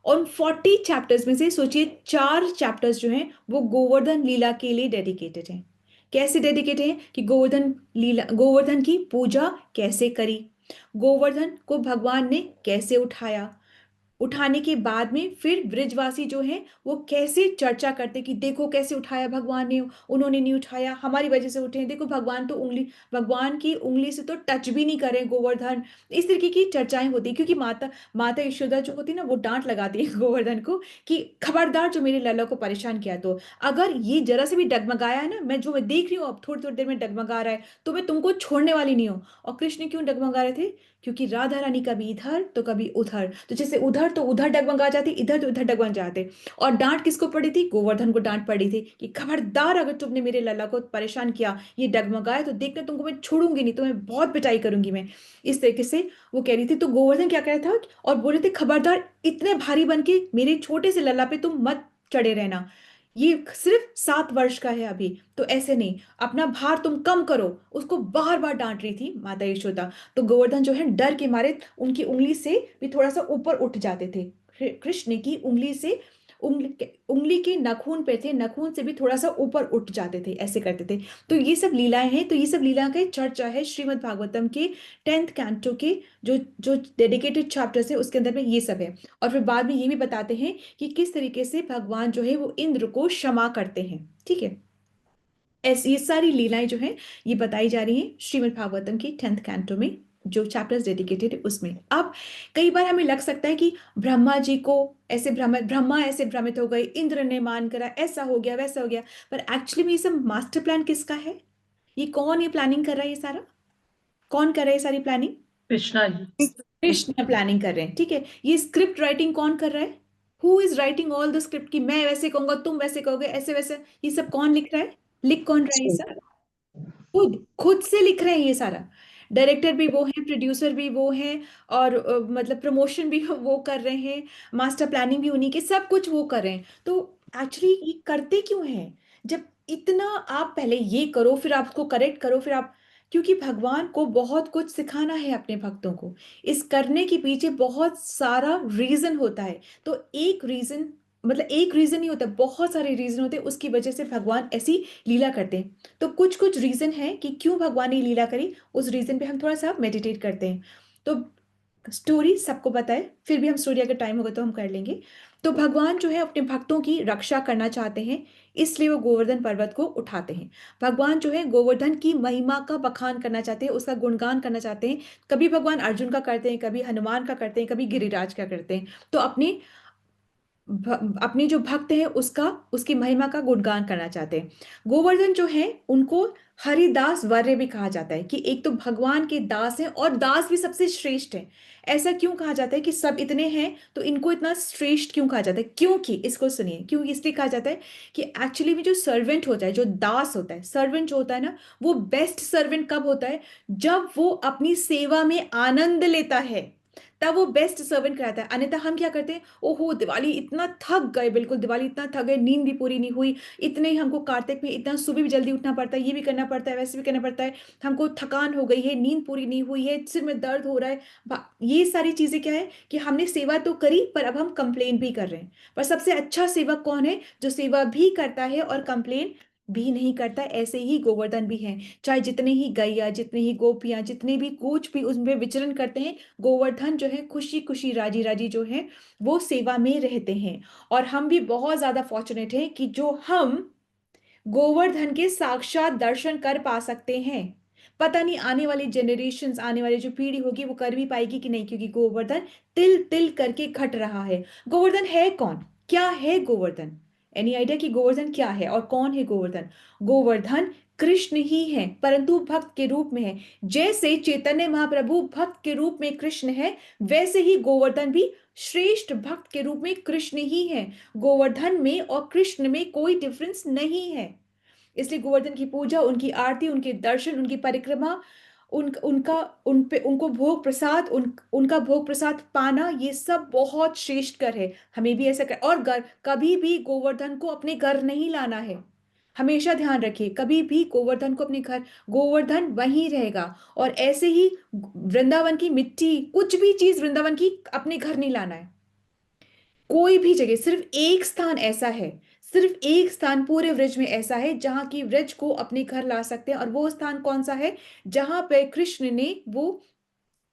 उन 40 चैप्टर्स में से सोचिए 4 चैप्टर्स जो हैं वो गोवर्धन लीला के लिए डेडिकेटेड हैं। कैसे डेडिकेटेड हैं? कि गोवर्धन की पूजा कैसे करी, गोवर्धन को भगवान ने कैसे उठाया, उठाने के बाद में फिर ब्रिजवासी जो हैं वो कैसे चर्चा करते कि देखो कैसे उठाया भगवान ने, उन्होंने नहीं उठाया, हमारी वजह से उठे हैं, देखो भगवान की उंगली से तो टच भी नहीं करें गोवर्धन। इस तरीके की चर्चाएं होती है, क्योंकि माता यशोदा जो होती है ना वो डांट लगाती है गोवर्धन को कि खबरदार जो मेरे लल्ला को परेशान किया, तो अगर ये जरा से भी डगमगाया है ना, मैं देख रही हूँ अब थोड़ी थोड़ी देर में डगमगा रहा है, तो मैं तुमको छोड़ने वाली नहीं हूँ। और कृष्ण क्यों डगमगा रहे थे? क्योंकि राधा रानी कभी इधर तो कभी उधर, तो जैसे उधर तो उधर डगमगा जाती, इधर तो इधर डगमगा जाते। और डांट किसको पड़ी थी? गोवर्धन को डांट पड़ी थी कि खबरदार अगर तुमने मेरे लल्ला को परेशान किया, ये डगमगाया, तो देखना तुमको मैं छोड़ूंगी नहीं, तुम्हें बहुत पिटाई करूंगी मैं। इस तरीके से वो कह रही थी। तो गोवर्धन क्या कह रहा था और बोले थे खबरदार इतने भारी बन के मेरे छोटे से लल्ला पे तुम मत चढ़े रहना, ये सिर्फ 7 वर्ष का है अभी, तो ऐसे नहीं, अपना भार तुम कम करो। उसको बार बार डांट रही थी माता यशोदा। तो गोवर्धन जो है डर के मारे उनकी उंगली से भी थोड़ा सा ऊपर उठ जाते थे। कृष्ण की उंगली से उंगली के नाखून पे थे, नाखून से भी थोड़ा सा ऊपर उठ जाते थे, ऐसे करते थे। तो ये सब लीलाएं हैं। तो ये सब लीला का चर्चा है श्रीमद् भागवतम के 10th कैंटो के जो जो डेडिकेटेड चैप्टर्स है उसके अंदर में ये सब है। और फिर बाद में ये भी बताते हैं कि किस तरीके से भगवान जो है वो इंद्र को क्षमा करते हैं। ठीक है, ऐसी ये सारी लीलाएं जो हैं ये बताई जा रही हैं श्रीमद् भागवतम की 10th कैंटो में, जो चैप्टर्स डेडिकेटेड है उसमें। अब कई बार हमें लग सकता है कि ब्रह्मा जी को ऐसे ब्रह्मा ऐसे भ्रमित हो गए, इंद्र ने मान करा, ऐसा हो गया वैसा हो गया, पर एक्चुअली में ये सब मास्टर प्लान किसका है? ये कौन ये प्लानिंग कर रहा है? ये सारा कौन कर रहा है? ये सारी प्लानिंग कृष्णा जी। कृष्ण प्लानिंग कर रहे हैं। ठीक है, ये स्क्रिप्ट राइटिंग कौन कर रहा है? Who is writing all the script कि मैं वैसे कहूंगा, तुम वैसे कहोगे, ऐसे वैसे, ये सब कौन लिख रहा है? लिख कौन रहा है ये सब? खुद खुद से लिख रहे हैं ये सारा। डायरेक्टर भी वो हैं, प्रोड्यूसर भी वो हैं, और मतलब प्रमोशन भी वो कर रहे हैं, मास्टर प्लानिंग भी उन्हीं के, सब कुछ वो कर रहे हैं। तो एक्चुअली ये करते क्यों हैं? जब इतना आप पहले ये करो फिर आपको करेक्ट करो फिर आप, क्योंकि भगवान को बहुत कुछ सिखाना है अपने भक्तों को। इस करने के पीछे बहुत सारा रीजन होता है। तो एक रीजन मतलब एक रीजन नहीं होता, बहुत सारे रीजन होते हैं, उसकी वजह से भगवान ऐसी लीला करते हैं। तो कुछ कुछ रीजन है कि क्यों भगवान ने लीला करी, उस रीजन पे हम थोड़ा सा मेडिटेट करते हैं। तो स्टोरी सबको पता है, फिर भी हम स्टोरी अगर टाइम होगा तो हम कर लेंगे। तो भगवान जो है अपने भक्तों की रक्षा करना चाहते हैं, इसलिए वो गोवर्धन पर्वत को उठाते हैं। भगवान जो है गोवर्धन की महिमा का बखान करना चाहते हैं, उसका गुणगान करना चाहते हैं। कभी भगवान अर्जुन का करते हैं, कभी हनुमान का करते हैं, कभी गिरिराज का करते हैं। तो अपने जो भक्त हैं उसकी महिमा का गुणगान करना चाहते हैं। गोवर्धन जो है उनको हरिदास वर्य भी कहा जाता है, कि एक तो भगवान के दास हैं और दास भी सबसे श्रेष्ठ है। ऐसा क्यों कहा जाता है कि सब इतने हैं तो इनको इतना श्रेष्ठ क्यों कहा जाता है? क्योंकि इसको सुनिए, क्यों इसलिए कहा जाता है कि एक्चुअली में जो सर्वेंट होता है, जो दास होता है, सर्वेंट जो होता है ना, वो बेस्ट सर्वेंट कब होता है? जब वो अपनी सेवा में आनंद लेता है, तब वो बेस्ट सर्वेंट कहलाता है। अन्यथा हम क्या करते हैं, ओहो दिवाली इतना थक गए, बिल्कुल दिवाली इतना थक गए, नींद भी पूरी नहीं हुई, इतने ही हमको कार्तिक में इतना सुबह भी जल्दी उठना पड़ता है, ये भी करना पड़ता है, वैसे भी करना पड़ता है, हमको थकान हो गई है, नींद पूरी नहीं हुई है, सिर में दर्द हो रहा है। ये सारी चीजें क्या है कि हमने सेवा तो करी पर अब हम कंप्लेन भी कर रहे हैं। पर सबसे अच्छा सेवक कौन है? जो सेवा भी करता है और कंप्लेन भी नहीं करता। ऐसे ही गोवर्धन भी हैं, चाहे जितने ही गैया, जितने ही गोपियां, जितने भी कुछ भी उसमें विचरण करते हैं, गोवर्धन जो है खुशी खुशी राजी राजी जो है वो सेवा में रहते हैं। और हम भी बहुत ज्यादा फॉर्चुनेट हैं कि जो हम गोवर्धन के साक्षात दर्शन कर पा सकते हैं। पता नहीं आने वाली जनरेशन्स, आने वाली जो पीढ़ी होगी वो कर भी पाएगी कि नहीं, क्योंकि गोवर्धन तिल तिल करके घट रहा है। गोवर्धन है कौन? क्या है गोवर्धन? एनी आइडिया कि गोवर्धन क्या है और कौन है गोवर्धन? गोवर्धन कृष्ण ही है, परंतु भक्त के रूप में है। जैसे चैतन्य महाप्रभु भक्त के रूप में कृष्ण है, वैसे ही गोवर्धन भी श्रेष्ठ भक्त के रूप में कृष्ण ही है। गोवर्धन में और कृष्ण में कोई डिफरेंस नहीं है। इसलिए गोवर्धन की पूजा, उनकी आरती, उनके दर्शन, उनकी परिक्रमा, उनका उन पे उनको भोग प्रसाद, उनका भोग प्रसाद पाना, ये सब बहुत श्रेष्ठ कर है। हमें भी ऐसा कर, और घर कभी भी गोवर्धन को अपने घर नहीं लाना है। हमेशा ध्यान रखिए, कभी भी गोवर्धन को अपने घर, गोवर्धन वहीं रहेगा। और ऐसे ही वृंदावन की मिट्टी, कुछ भी चीज वृंदावन की अपने घर नहीं लाना है। कोई भी जगह, सिर्फ एक स्थान ऐसा है, सिर्फ एक स्थान पूरे व्रज में ऐसा है जहां की व्रज को अपने घर ला सकते हैं। और वो स्थान कौन सा है? जहां पे कृष्ण ने वो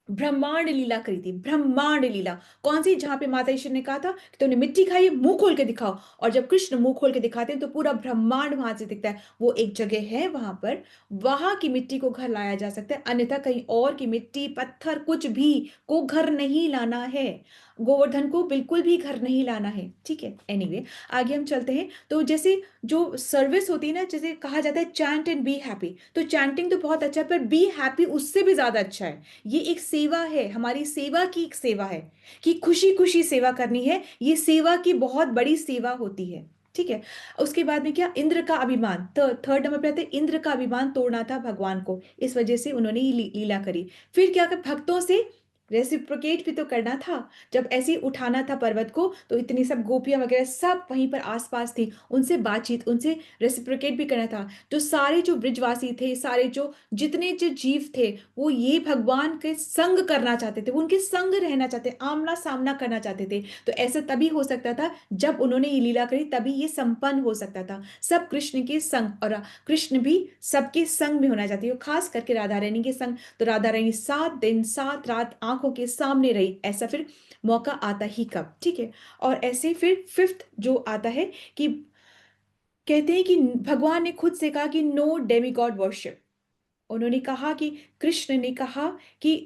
ब्रह्मांड लीला करी थी। ब्रह्मांड लीला कौन सी? जहां पे माता ईश्वर ने कहा था कि तुमने मिट्टी खाई है, मुंह खोल के दिखाओ। और जब कृष्ण मुंह खोल के दिखाते हैं तो पूरा ब्रह्मांड वहां से दिखता है। वो एक जगह है वहां पर, वहां की मिट्टी को घर लाया जा सकता है, अन्यथा कहीं और की मिट्टी, पत्थर, कुछ भी को घर नहीं लाना है। गोवर्धन को बिल्कुल भी घर नहीं लाना है, ठीक है। एनीवे, आगे हम चलते हैं। तो जैसे जो सर्विस होती है ना, जैसे कहा जाता है चैंट एंड बी हैप्पी, तो चैंटिंग तो बहुत अच्छा है, पर बी हैप्पी उससे भी ज्यादा अच्छा है। ये एक सेवा है, हमारी सेवा की एक सेवा है कि खुशी खुशी सेवा करनी है। ये सेवा की बहुत बड़ी सेवा होती है, ठीक है। उसके बाद में क्या? इंद्र का अभिमान, थर्ड नंबर पे आते हैं, इंद्र का अभिमान तोड़ना था भगवान को, इस वजह से उन्होंने ये लीला करी। फिर क्या कर, भक्तों से रेसिप्रोकेट भी तो करना था। जब ऐसे ही उठाना था पर्वत को, तो इतनी सब गोपियां वगैरह सब वहीं पर आसपास थी, उनसे बातचीत, उनसे रेसिप्रोकेट भी करना था। जो सारे जो ब्रिजवासी थे, सारे जो जितने जो जीव थे, वो ये भगवान के संग करना चाहते थे, वो उनके संग रहना चाहते, आमना सामना करना चाहते थे। तो ऐसा तभी हो सकता था जब उन्होंने ये लीला करी, तभी ये संपन्न हो सकता था। सब कृष्ण के संग, और कृष्ण भी सबके संग में होना चाहती है, खास करके राधा रानी के संग। तो राधा रानी 7 दिन 7 रात आंखों के सामने रही, ऐसा फिर मौका आता ही कब, ठीक है। और ऐसे फिर फिफ्थ जो आता है कि कहते हैं कि भगवान ने खुद से कहा कि नो डेमीगॉड वर्शिप। उन्होंने कहा कि कृष्ण ने कहा कि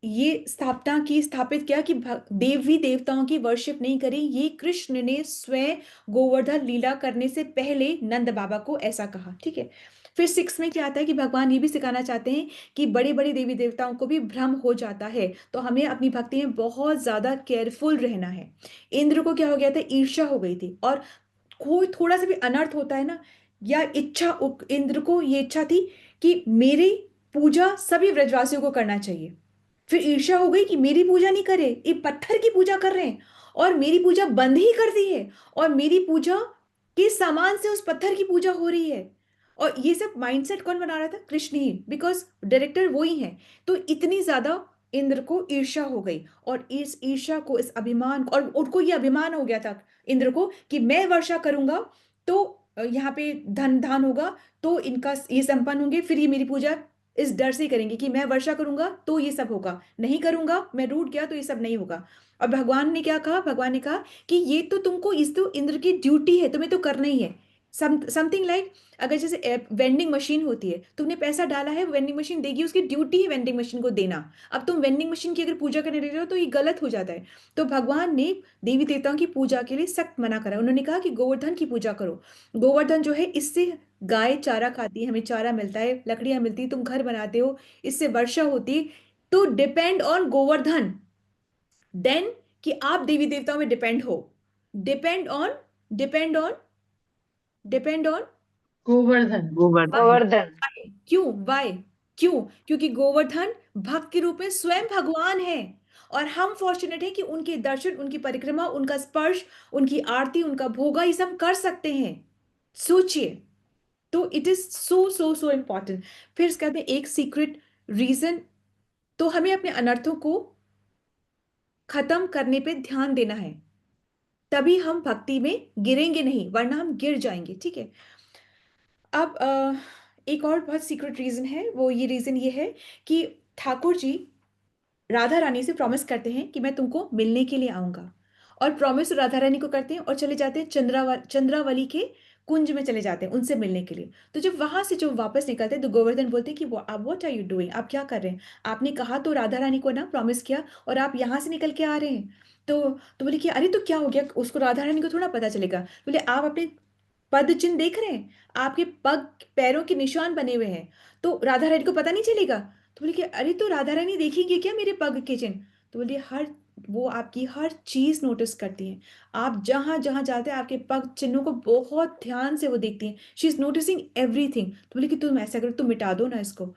ये स्थापित किया कि देवी देवताओं की वर्शिप नहीं करी। ये कृष्ण ने स्वयं गोवर्धन लीला करने से पहले नंद बाबा को ऐसा कहा, ठीक है। फिर 6 में क्या आता है कि भगवान ये भी सिखाना चाहते हैं कि बड़े बड़े देवी देवताओं को भी भ्रम हो जाता है, तो हमें अपनी भक्ति में बहुत ज्यादा केयरफुल रहना है। इंद्र को क्या हो गया था? ईर्ष्या हो गई थी। और कोई थोड़ा सा भी अनर्थ होता है ना, या इच्छा, इंद्र को ये इच्छा थी कि मेरी पूजा सभी व्रजवासियों को करना चाहिए। फिर ईर्ष्या हो गई कि मेरी पूजा नहीं करे, ये पत्थर की पूजा कर रहे हैं, और मेरी पूजा बंद ही कर दी है, और मेरी पूजा के सामान से उस पत्थर की पूजा हो रही है। और ये सब माइंडसेट कौन बना रहा था? कृष्ण ही, बिकॉज डायरेक्टर वो ही है। तो इतनी ज्यादा इंद्र को ईर्ष्या हो गई, और इस ईर्ष्या को, इस अभिमान को, और उनको ये अभिमान हो गया था इंद्र को कि मैं वर्षा करूंगा तो यहाँ पे धन धान होगा, तो इनका ये संपन्न होंगे, फिर ये मेरी पूजा इस डर से करेंगे कि मैं वर्षा करूंगा तो ये सब होगा, नहीं करूंगा, मैं रूठ गया तो ये सब नहीं होगा। और भगवान ने क्या कहा? भगवान ने कहा कि ये तो तुमको, इस तो इंद्र की ड्यूटी है, तुम्हें तो करना ही है। समथिंग लाइक, अगर जैसे वेंडिंग मशीन होती है, तुमने पैसा डाला है, वेंडिंग मशीन देगी, उसकी ड्यूटी है वेंडिंग मशीन को देना। अब तुम वेंडिंग मशीन की अगर पूजा करने लगे हो तो ये गलत हो जाता है। तो भगवान ने देवी देवताओं की पूजा के लिए सख्त मना करा। उन्होंने कहा कि गोवर्धन की पूजा करो। गोवर्धन जो है, इससे गाय चारा खाती है, हमें चारा मिलता है, लकड़ियां मिलती है, तुम घर बनाते हो, इससे वर्षा होती। तो डिपेंड ऑन गोवर्धन, देन कि आप देवी देवताओं में डिपेंड हो। Depend on, depend on, depend on Govardhan. Govardhan. क्यों? वाई? क्यों? क्योंकि गोवर्धन भक्त के रूप में स्वयं भगवान है, और हम फॉर्चुनेट है कि उनके दर्शन, उनकी परिक्रमा, उनका स्पर्श, उनकी आरती, उनका भोगा, ये सब कर सकते हैं। सोचिए, तो it is so so so important. फिर इसके बाद में एक सीक्रेट रीजन, तो हमें अपने अनर्थों को खत्म करने पे ध्यान देना है, तभी हम भक्ति में गिरेंगे नहीं, वरना हम गिर जाएंगे, ठीक है। अब एक और बहुत सीक्रेट रीजन है, वो ये रीजन ये है कि ठाकुर जी राधा रानी से प्रॉमिस करते हैं कि मैं तुमको मिलने के लिए आऊंगा, और प्रॉमिस राधा रानी को करते हैं और चले जाते हैं चंद्रावली के कुंज में चले जाते हैं उनसे मिलने के लिए। तो जब वहां से जो वापस निकलते हैं, तो गोवर्धन बोलते हैं कि आप व्हाट आर यू डूइंग, आप क्या कर रहे हैं? आपने कहा तो राधा रानी को ना, प्रॉमिस किया, और आप यहाँ से निकल के आ रहे हैं। तो बोले कि अरे तो क्या हो गया, उसको राधा रानी को थोड़ा पता चलेगा। बोले आप अपने पद चिन्ह देख रहे हैं, आपके पग पैरों के निशान बने हुए हैं, तो राधा रानी को पता नहीं चलेगा? तो बोले कि अरे तो राधा रानी देखेंगे क्या मेरे पग के चिन्ह? तो बोलिए हर वो आपकी हर चीज नोटिस करती हैं। आप जहां जहां जाते हैं आपके पग चिन्हों को बहुत ध्यान से वो देखती हैं। She is noticing everything. तो बोले कि तुम ऐसा करो, तुम मिटा दो ना इसको।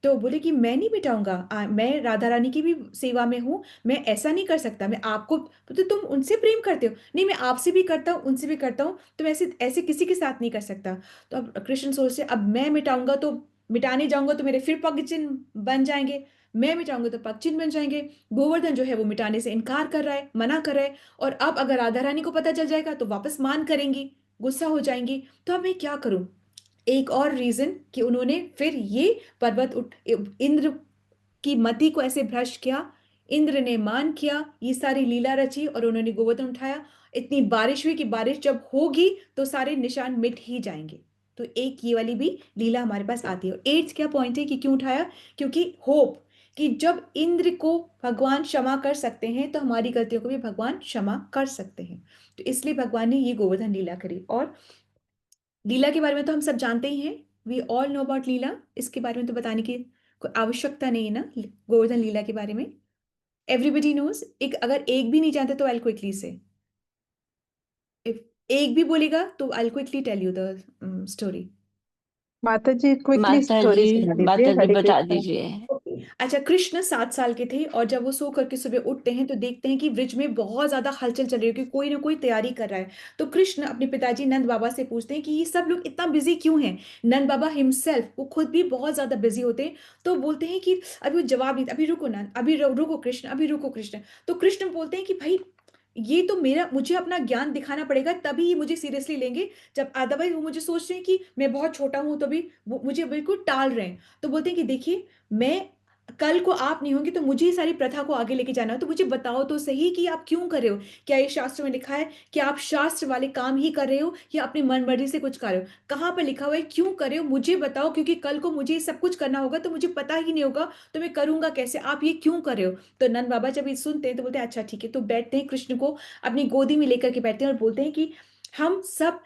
तो बोले कि मैं नहीं मिटाऊंगा, मैं राधा रानी की भी सेवा में हूँ, मैं ऐसा नहीं कर सकता। मैं आपको, तो तुम उनसे प्रेम करते हो, नहीं मैं आपसे भी करता हूँ उनसे भी करता हूँ, तुम ऐसे ऐसे किसी के साथ नहीं कर सकता। तो अब कृष्ण सोचते अब मैं मिटाऊंगा तो, मिटाने जाऊंगा तो मेरे फिर पग चिन्ह बन जाएंगे, मैं मिटाऊंगा तो पग चिन्ह बन जाएंगे। गोवर्धन जो है वो मिटाने से इनकार कर रहा है, मना कर रहा है। और अब अगर राधा रानी को पता चल जाएगा तो वापस मान करेंगी, गुस्सा हो जाएंगी। तो अब मैं क्या करूं? एक और रीजन कि उन्होंने फिर ये पर्वत उठ, इंद्र की मति को ऐसे भ्रष्ट किया। इंद्र ने मान किया, ये सारी लीला रची और उन्होंने गोवर्धन उठाया। इतनी बारिश हुई कि बारिश जब होगी तो सारे निशान मिट ही जाएंगे। तो एक ये वाली भी लीला हमारे पास आती है। और एट्थ क्या पॉइंट है कि क्यों उठाया? क्योंकि होप, कि जब इंद्र को भगवान क्षमा कर सकते हैं तो हमारी गलतियों को भी भगवान क्षमा कर सकते हैं। तो इसलिए भगवान ने ये गोवर्धन लीला करी। और लीला के बारे में तो हम सब जानते ही हैं, वी ऑल नो अबाउट लीला। इसके बारे में तो बताने की कोई आवश्यकता नहीं है ना, गोवर्धन लीला के बारे में एवरीबडी नोज। एक अगर एक भी नहीं जानते तो आई क्विकली से, इफ एक भी बोलेगा तो I quickly tell you the story. माता जी क्विकली स्टोरी सुना दीजिए, माता जी हरे बता कृष्णा। दीजिए। अच्छा, कृष्ण 7 साल के थे और जब वो सो करके सुबह उठते हैं तो देखते हैं कि ब्रिज में बहुत ज्यादा हलचल चल रही है, कि कोई ना कोई तैयारी कर रहा है। तो कृष्ण अपने पिताजी नंद बाबा से पूछते हैं कि ये सब लोग इतना बिजी क्यों हैं। नंद बाबा हिमसेल्फ वो खुद भी बहुत ज्यादा बिजी होते हैं। तो बोलते हैं कि अभी वो जवाब नहीं, अभी रुको नंद, अभी रुको कृष्ण, अभी रुको कृष्ण। तो कृष्ण बोलते हैं कि भाई ये तो मेरा, मुझे अपना ज्ञान दिखाना पड़ेगा तभी ये मुझे सीरियसली लेंगे, जब अदरवाइज वो मुझे सोच रहे हैं कि मैं बहुत छोटा हूं तो भी वो मुझे बिल्कुल टाल रहे हैं। तो बोलते हैं कि देखिए, मैं कल को आप नहीं होंगे तो मुझे ही सारी प्रथा को आगे लेके जाना है, तो मुझे बताओ तो सही कि आप क्यों कर रहे हो। क्या ये शास्त्र में लिखा है कि आप शास्त्र वाले काम ही कर रहे हो या अपनी मनमर्जी से कुछ कर रहे हो? कहाँ पर लिखा हुआ है क्यों कर रहे हो, मुझे बताओ, क्योंकि कल को मुझे ये सब कुछ करना होगा तो मुझे पता ही नहीं होगा, तो मैं करूंगा कैसे, आप ये क्यों कर रहे हो? तो नंद बाबा जब ये सुनते हैं तो बोलते हैं अच्छा ठीक है। तो बैठते हैं, कृष्ण को अपनी गोदी में लेकर के बैठते हैं और बोलते हैं कि हम सब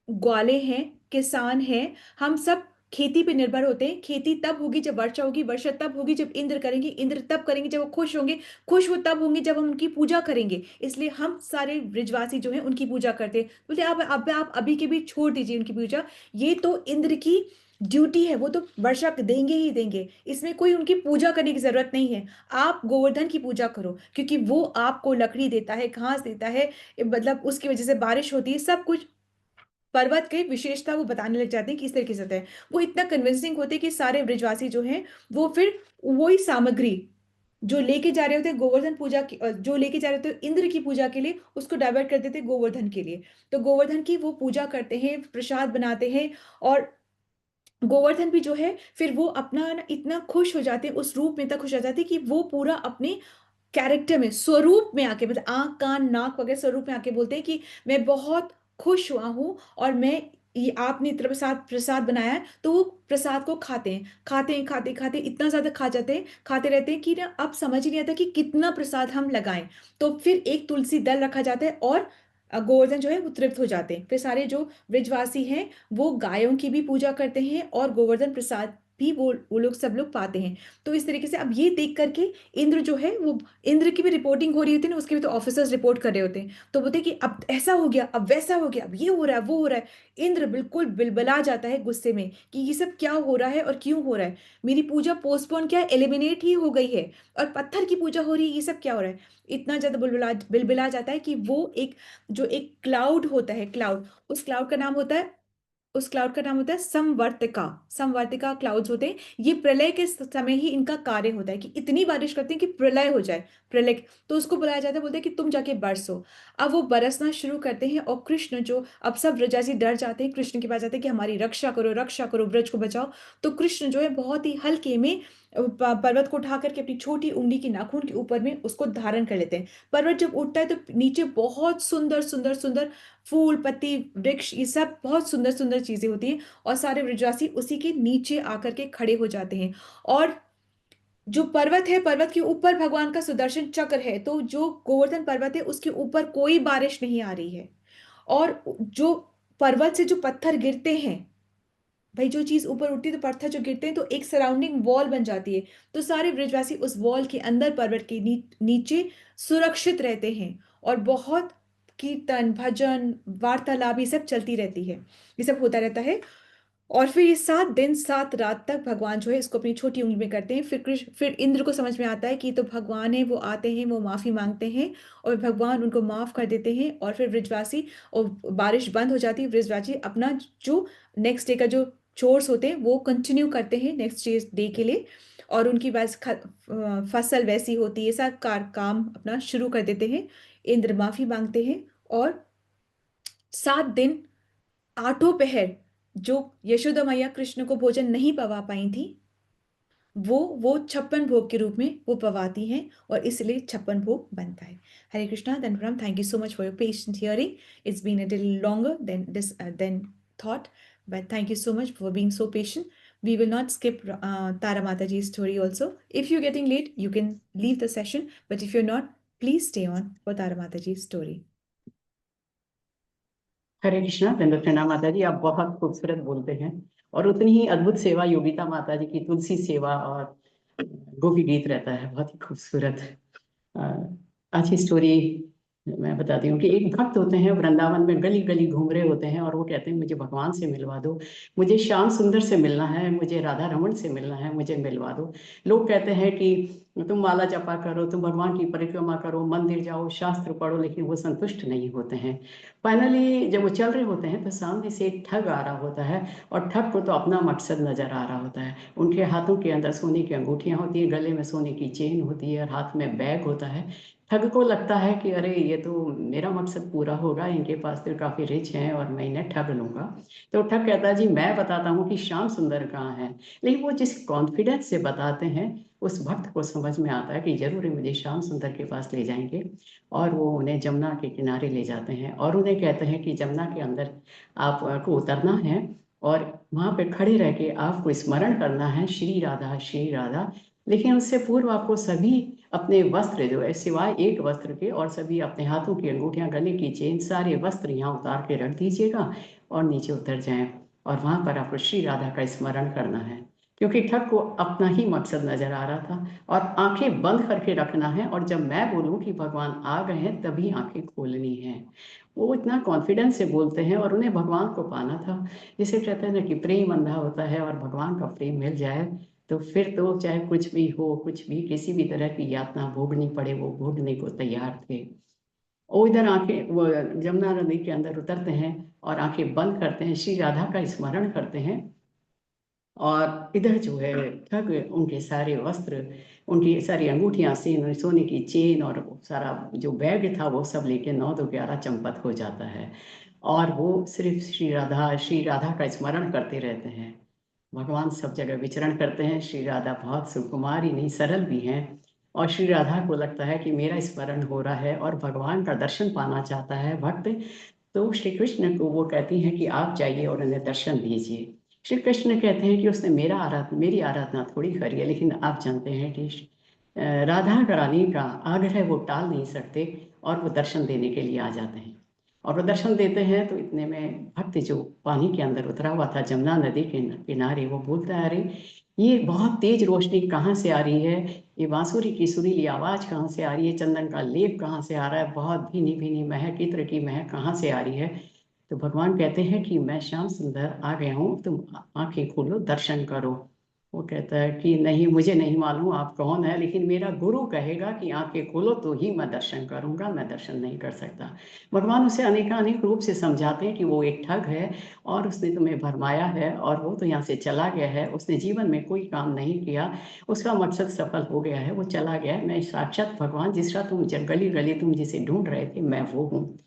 ग्वाले हैं, किसान हैं, हम सब खेती पे निर्भर होते हैं। खेती तब होगी जब वर्षा होगी, वर्षा तब होगी जब इंद्र करेंगे, इंद्र तब करेंगे जब वो खुश होंगे, खुश वो तब होंगे जब हम उनकी पूजा करेंगे। इसलिए हम सारे ब्रिजवासी जो हैं उनकी पूजा करते हैं। बोलते अब आप अभी के भी छोड़ दीजिए उनकी पूजा, ये तो इंद्र की ड्यूटी है, वो तो वर्षा देंगे ही देंगे, इसमें कोई उनकी पूजा करने की जरूरत नहीं है। आप गोवर्धन की पूजा करो क्योंकि वो आपको लकड़ी देता है, घास देता है, मतलब उसकी वजह से बारिश होती है, सब कुछ। पर्वत की विशेषता वो बताने लग जाते हैं कि इस तरीके से होता है। वो इतना कन्विंसिंग होते हैं कि सारे ब्रिजवासी जो हैं वो फिर वही सामग्री जो लेके जा रहे होते हैं गोवर्धन पूजा की, जो लेके जा रहे होते हैं इंद्र की पूजा के लिए, उसको डाइवर्ट कर देते हैं गोवर्धन के लिए। तो गोवर्धन की वो पूजा करते हैं, प्रसाद बनाते हैं। और गोवर्धन भी जो है फिर वो अपना ना इतना खुश हो जाते हैं, उस रूप में इतना खुश हो जाते हैं कि वो पूरा अपने कैरेक्टर में, स्वरूप में आके, मतलब आंख कान नाक वगैरह स्वरूप में आके बोलते हैं कि मैं बहुत खुश हुआ हूँ और मैं, ये आपने इतना प्रसाद प्रसाद बनाया है। तो वो प्रसाद को खाते हैं, खाते हैं, खाते खाते इतना ज्यादा खा जाते हैं, खाते रहते हैं कि ना अब समझ ही नहीं आता कि कितना प्रसाद हम लगाएं। तो फिर एक तुलसी दल रखा जाता है और गोवर्धन जो है वो तृप्त हो जाते हैं। फिर सारे जो ब्रिजवासी हैं वो गायों की भी पूजा करते हैं और गोवर्धन प्रसाद भी वो लोग सब लोग पाते हैं। तो इस तरीके से अब ये देख करके इंद्र जो है वो, इंद्र की भी रिपोर्टिंग हो रही होती है ना, उसके भी तो ऑफिसर्स रिपोर्ट कर रहे होते हैं। तो बोलते हैं कि अब ऐसा हो गया, अब वैसा हो गया, अब ये हो रहा है, वो हो रहा है। इंद्र बिल्कुल बिलबिला जाता है गुस्से में कि ये सब क्या हो रहा है और क्यों हो रहा है। मेरी पूजा पोस्टपोन क्या, एलिमिनेट ही हो गई है, और पत्थर की पूजा हो रही है, ये सब क्या हो रहा है। इतना ज्यादा बिलबिला बिलबिला जाता है कि वो एक, जो एक क्लाउड होता है, क्लाउड, उस क्लाउड का नाम होता है, उस क्लाउड का नाम होता है संवर्तिका। संवर्तिका क्लाउड्स होते हैं, ये प्रलय के समय ही इनका कार्य होता है कि इतनी बारिश करते हैं कि प्रलय हो जाए, प्रलय। तो उसको बुलाया जाता है, बोलते हैं कि तुम जाके बरसो। अब वो बरसना शुरू करते हैं और कृष्ण जो, अब सब ब्रजासी डर जाते हैं, कृष्ण के पास जाते हैं कि हमारी रक्षा करो, रक्षा करो, ब्रज को बचाओ। तो कृष्ण जो है बहुत ही हल्के में पर्वत को उठा करके अपनी छोटी उंगली की नाखून के ऊपर में उसको धारण कर लेते हैं। पर्वत जब उठता है तो नीचे बहुत सुंदर सुंदर सुंदर फूल पत्ती वृक्ष, ये सब बहुत सुंदर सुंदर चीजें होती हैं। और सारे ब्रजवासी उसी के नीचे आकर के खड़े हो जाते हैं। और जो पर्वत है, पर्वत के ऊपर भगवान का सुदर्शन चक्र है, तो जो गोवर्धन पर्वत है उसके ऊपर कोई बारिश नहीं आ रही है। और जो पर्वत से जो पत्थर गिरते हैं भाई जो चीज ऊपर उठती है तो पत्थर जो गिरते हैं तो एक सराउंडिंग वॉल बन जाती है, तो सारे ब्रिजवासी उस वॉल के अंदर पर्वत के नीचे सुरक्षित रहते हैं। और बहुत कीर्तन भजन वार्तालाप ये सब चलती रहती है, ये सब होता रहता है। और फिर ये 7 दिन 7 रात तक भगवान जो है इसको अपनी छोटी उंगली में करते हैं। फिर इंद्र को समझ में आता है कि तो भगवान है, वो आते हैं, वो माफी मांगते हैं और भगवान उनको माफ कर देते हैं। और फिर ब्रिजवासी, और बारिश बंद हो जाती है, ब्रिजवासी अपना जो नेक्स्ट डे का जो चोर्स होते हैं वो कंटिन्यू करते हैं नेक्स्ट डे के लिए। और उनकी बस फसल वैसी होती है, सब काम अपना शुरू कर देते हैं। इंद्र माफी मांगते हैं और 7 दिन 8 पहर जो यशोदा मैया कृष्ण को भोजन नहीं पवा पाई थी, वो 56 भोग के रूप में वो पवाती हैं, और इसलिए 56 भोग बनता है। Hare Krishna, Dhanram, thank you so much for your patient hearing. It's been a little longer than thought, but thank you so much for being so patient. We will not skip Tara Mataji's story also. If you're getting late, you can leave the session, but if you're not, please stay on for Tara Mataji's story. हरे कृष्णा, दंडवत प्रणाम माता जी। आप बहुत खूबसूरत बोलते हैं और उतनी ही अद्भुत सेवा योगिता माता जी की तुलसी सेवा और गोपी गीत रहता है, बहुत ही खूबसूरत। अच्छी स्टोरी मैं बताती हूँ कि एक भक्त होते हैं, वृंदावन में गली गली घूम रहे होते हैं और वो कहते हैं मुझे भगवान से मिलवा दो, मुझे श्याम सुंदर से मिलना है, मुझे राधा रमण से मिलना है, मुझे मिलवा दो। लोग कहते हैं कि तुम माला जपा करो, तुम भगवान की परिक्रमा करो, मंदिर जाओ, शास्त्र पढ़ो, लेकिन वो संतुष्ट नहीं होते हैं। फाइनली जब वो चल रहे होते हैं तो सामने से एक ठग आ रहा होता है और ठग को तो अपना मकसद नजर आ रहा होता है। उनके हाथों के अंदर सोने की अंगूठियां होती है, गले में सोने की चेन होती है और हाथ में बैग होता है। ठग को लगता है कि अरे ये तो मेरा मकसद पूरा होगा, इनके पास तो काफ़ी रिच हैं और मैं इन्हें ठग लूंगा। तो ठग कहता है जी मैं बताता हूँ कि श्याम सुंदर कहाँ है। लेकिन वो जिस कॉन्फिडेंस से बताते हैं उस भक्त को समझ में आता है कि जरूर ही मुझे श्याम सुंदर के पास ले जाएंगे। और वो उन्हें जमुना के किनारे ले जाते हैं और उन्हें कहते हैं कि जमुना के अंदर आपको उतरना है और वहाँ पे खड़े रह के आपको स्मरण करना है श्री राधा श्री राधा। लेकिन उससे पूर्व आपको सभी अपने वस्त्र जो है सिवाय एक वस्त्र के और सभी अपने हाथों की अंगूठियां, गले की चेन, सारे वस्त्र यहाँ उतार के रख दीजिएगा और नीचे उतर जाएं। और वहां पर आपको श्री राधा का स्मरण करना है, क्योंकि ठग को अपना ही मकसद नजर आ रहा था। और आंखें बंद करके रखना है और जब मैं बोलूं कि भगवान आ गए हैं तभी आंखें खोलनी है। वो इतना कॉन्फिडेंस से बोलते हैं और उन्हें भगवान को पाना था। जिसे कहते हैं ना कि प्रेम अंधा होता है और भगवान का प्रेम मिल जाए तो फिर तो चाहे कुछ भी हो, कुछ भी किसी भी तरह की यातना भोगनी पड़े वो भोगने को तैयार थे। वो इधर आंखें वो जमुना नदी के अंदर उतरते हैं और आंखें बंद करते हैं, श्री राधा का स्मरण करते हैं। और इधर जो है ठग उनके सारे वस्त्र, उनकी सारी अंगूठियां, सोने की चेन और सारा जो बैग था वो सब लेके 9 2 11 चंपत हो जाता है। और वो सिर्फ श्री राधा का स्मरण करते रहते हैं। भगवान सब जगह विचरण करते हैं। श्री राधा बहुत सुकुमार ही नहीं सरल भी हैं और श्री राधा को लगता है कि मेरा स्मरण हो रहा है और भगवान का दर्शन पाना चाहता है भक्त। तो श्री कृष्ण को वो कहती हैं कि आप जाइए और उन्हें दर्शन दीजिए। श्री कृष्ण कहते हैं कि उसने मेरी आराधना थोड़ी करी है, लेकिन आप जानते हैं कि राधा रानी का आग्रह वो टाल नहीं सकते और वो दर्शन देने के लिए आ जाते हैं। और वो दर्शन देते हैं तो इतने में भक्त जो पानी के अंदर उतरा हुआ था जमुना नदी के किनारे, वो बोलता है अरे ये बहुत तेज रोशनी कहाँ से आ रही है, ये बांसुरी की सुरीली आवाज कहाँ से आ रही है, चंदन का लेप कहाँ से आ रहा है, बहुत भीनी भीनी महक, इत्र की महक कहाँ से आ रही है। तो भगवान कहते हैं कि मैं श्याम सुंदर आ गया हूँ, तुम आंखें खोलो दर्शन करो। वो कहता है कि नहीं, मुझे नहीं मालूम आप कौन है, लेकिन मेरा गुरु कहेगा कि आंखें खोलो तो ही मैं दर्शन करूंगा, मैं दर्शन नहीं कर सकता। भगवान उसे अनेकानेक रूप से समझाते हैं कि वो एक ठग है और उसने तुम्हें भरमाया है और वो तो यहाँ से चला गया है, उसने जीवन में कोई काम नहीं किया, उसका मकसद सफल हो गया है, वो चला गया है। मैं साक्षात भगवान जिसका तुम गली गली तुम जिसे ढूंढ रहे थे मैं वो हूँ।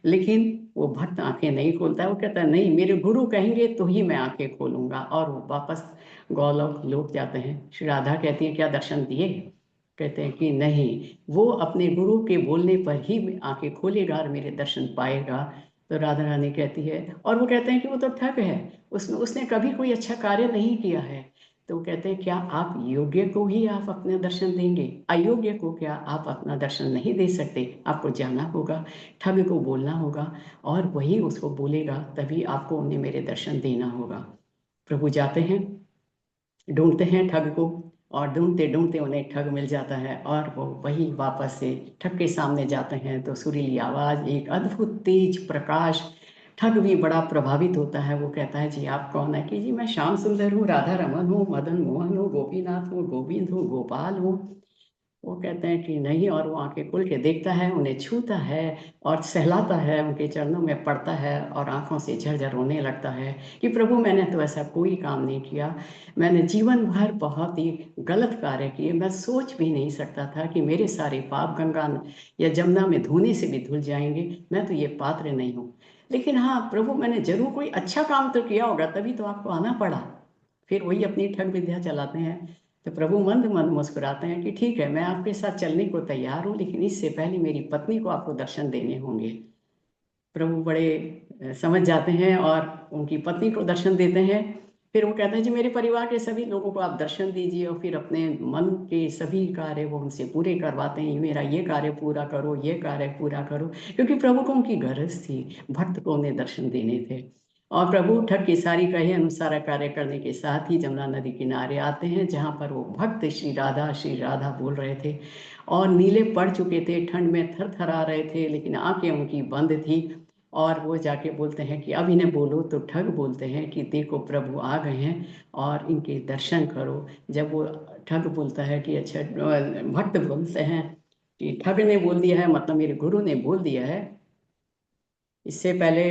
लेकिन वो भक्त आंखें नहीं खोलता है। वो कहता है नहीं, मेरे गुरु कहेंगे तो ही मैं आंखें खोलूंगा। और वो वापस गौलोक लौट जाते हैं। श्री राधा कहती है क्या दर्शन दिए? कहते हैं कि नहीं, वो अपने गुरु के बोलने पर ही आंखें खोलेगा और मेरे दर्शन पाएगा। तो राधा रानी कहती है, और वो कहते हैं कि वो तो ठग है, उसने कभी कोई अच्छा कार्य नहीं किया है। तो कहते हैं क्या आप योग्य को ही आप अपना दर्शन देंगे, अयोग्य को क्या आप अपना दर्शन नहीं दे सकते? आपको जाना होगा, ठग को बोलना होगा और वही उसको बोलेगा, तभी आपको उन्हें मेरे दर्शन देना होगा। प्रभु जाते हैं, ढूंढते हैं ठग को, और ढूंढते ढूंढते उन्हें ठग मिल जाता है, और वो वही वापस से ठग के सामने जाते हैं तो सुरीली आवाज, एक अद्भुत तेज प्रकाश। ठग भी बड़ा प्रभावित होता है। वो कहता है, जी आप कौन है? कि जी मैं श्याम सुंदर हूँ, राधा रमन हूँ, मदन मोहन हूँ, गोपीनाथ हूँ, गोविंद हूँ, गोपाल हूँ। वो कहते हैं कि नहीं, और वो आंखें खोल के देखता है, उन्हें छूता है और सहलाता है, उनके चरणों में पड़ता है और आंखों से झरझर रोने लगता है कि प्रभु मैंने तो ऐसा कोई काम नहीं किया, मैंने जीवन भर बहुत ही गलत कार्य किए, मैं सोच भी नहीं सकता था कि मेरे सारे पाप गंगा या जमुना में धोने से भी धुल जाएंगे, मैं तो ये पात्र नहीं हूँ। लेकिन हाँ प्रभु, मैंने जरूर कोई अच्छा काम तो किया होगा, तभी तो आपको आना पड़ा। फिर वही अपनी ठग विद्या चलाते हैं। तो प्रभु मंद मंद मुस्कुराते हैं कि ठीक है, मैं आपके साथ चलने को तैयार हूँ, लेकिन इससे पहले मेरी पत्नी को आपको दर्शन देने होंगे। प्रभु बड़े समझ जाते हैं और उनकी पत्नी को दर्शन देते हैं। फिर वो कहते हैं, जी मेरे परिवार के सभी लोगों को आप दर्शन दीजिए, और फिर अपने मन के सभी कार्य वो उनसे पूरे करवाते हैं। मेरा ये कार्य पूरा करो, ये कार्य पूरा करो, क्योंकि प्रभु को उनकी गरज थी, भक्त को उन्हें दर्शन देने थे। और प्रभु ठग की सारी कहे अनुसार कार्य करने के साथ ही जमुना नदी किनारे आते हैं, जहाँ पर वो भक्त श्री राधा बोल रहे थे, और नीले पड़ चुके थे, ठंड में थर थरा रहे थे, लेकिन आंखें उनकी बंद थी। और वो जाके बोलते हैं कि अब इन्हें बोलो, तो ठग बोलते हैं कि देखो प्रभु आ गए हैं और इनके दर्शन करो। जब वो ठग बोलता है कि अच्छा, भक्त बोलते हैं कि ठग ने बोल दिया है, मतलब मेरे गुरु ने बोल दिया है। इससे पहले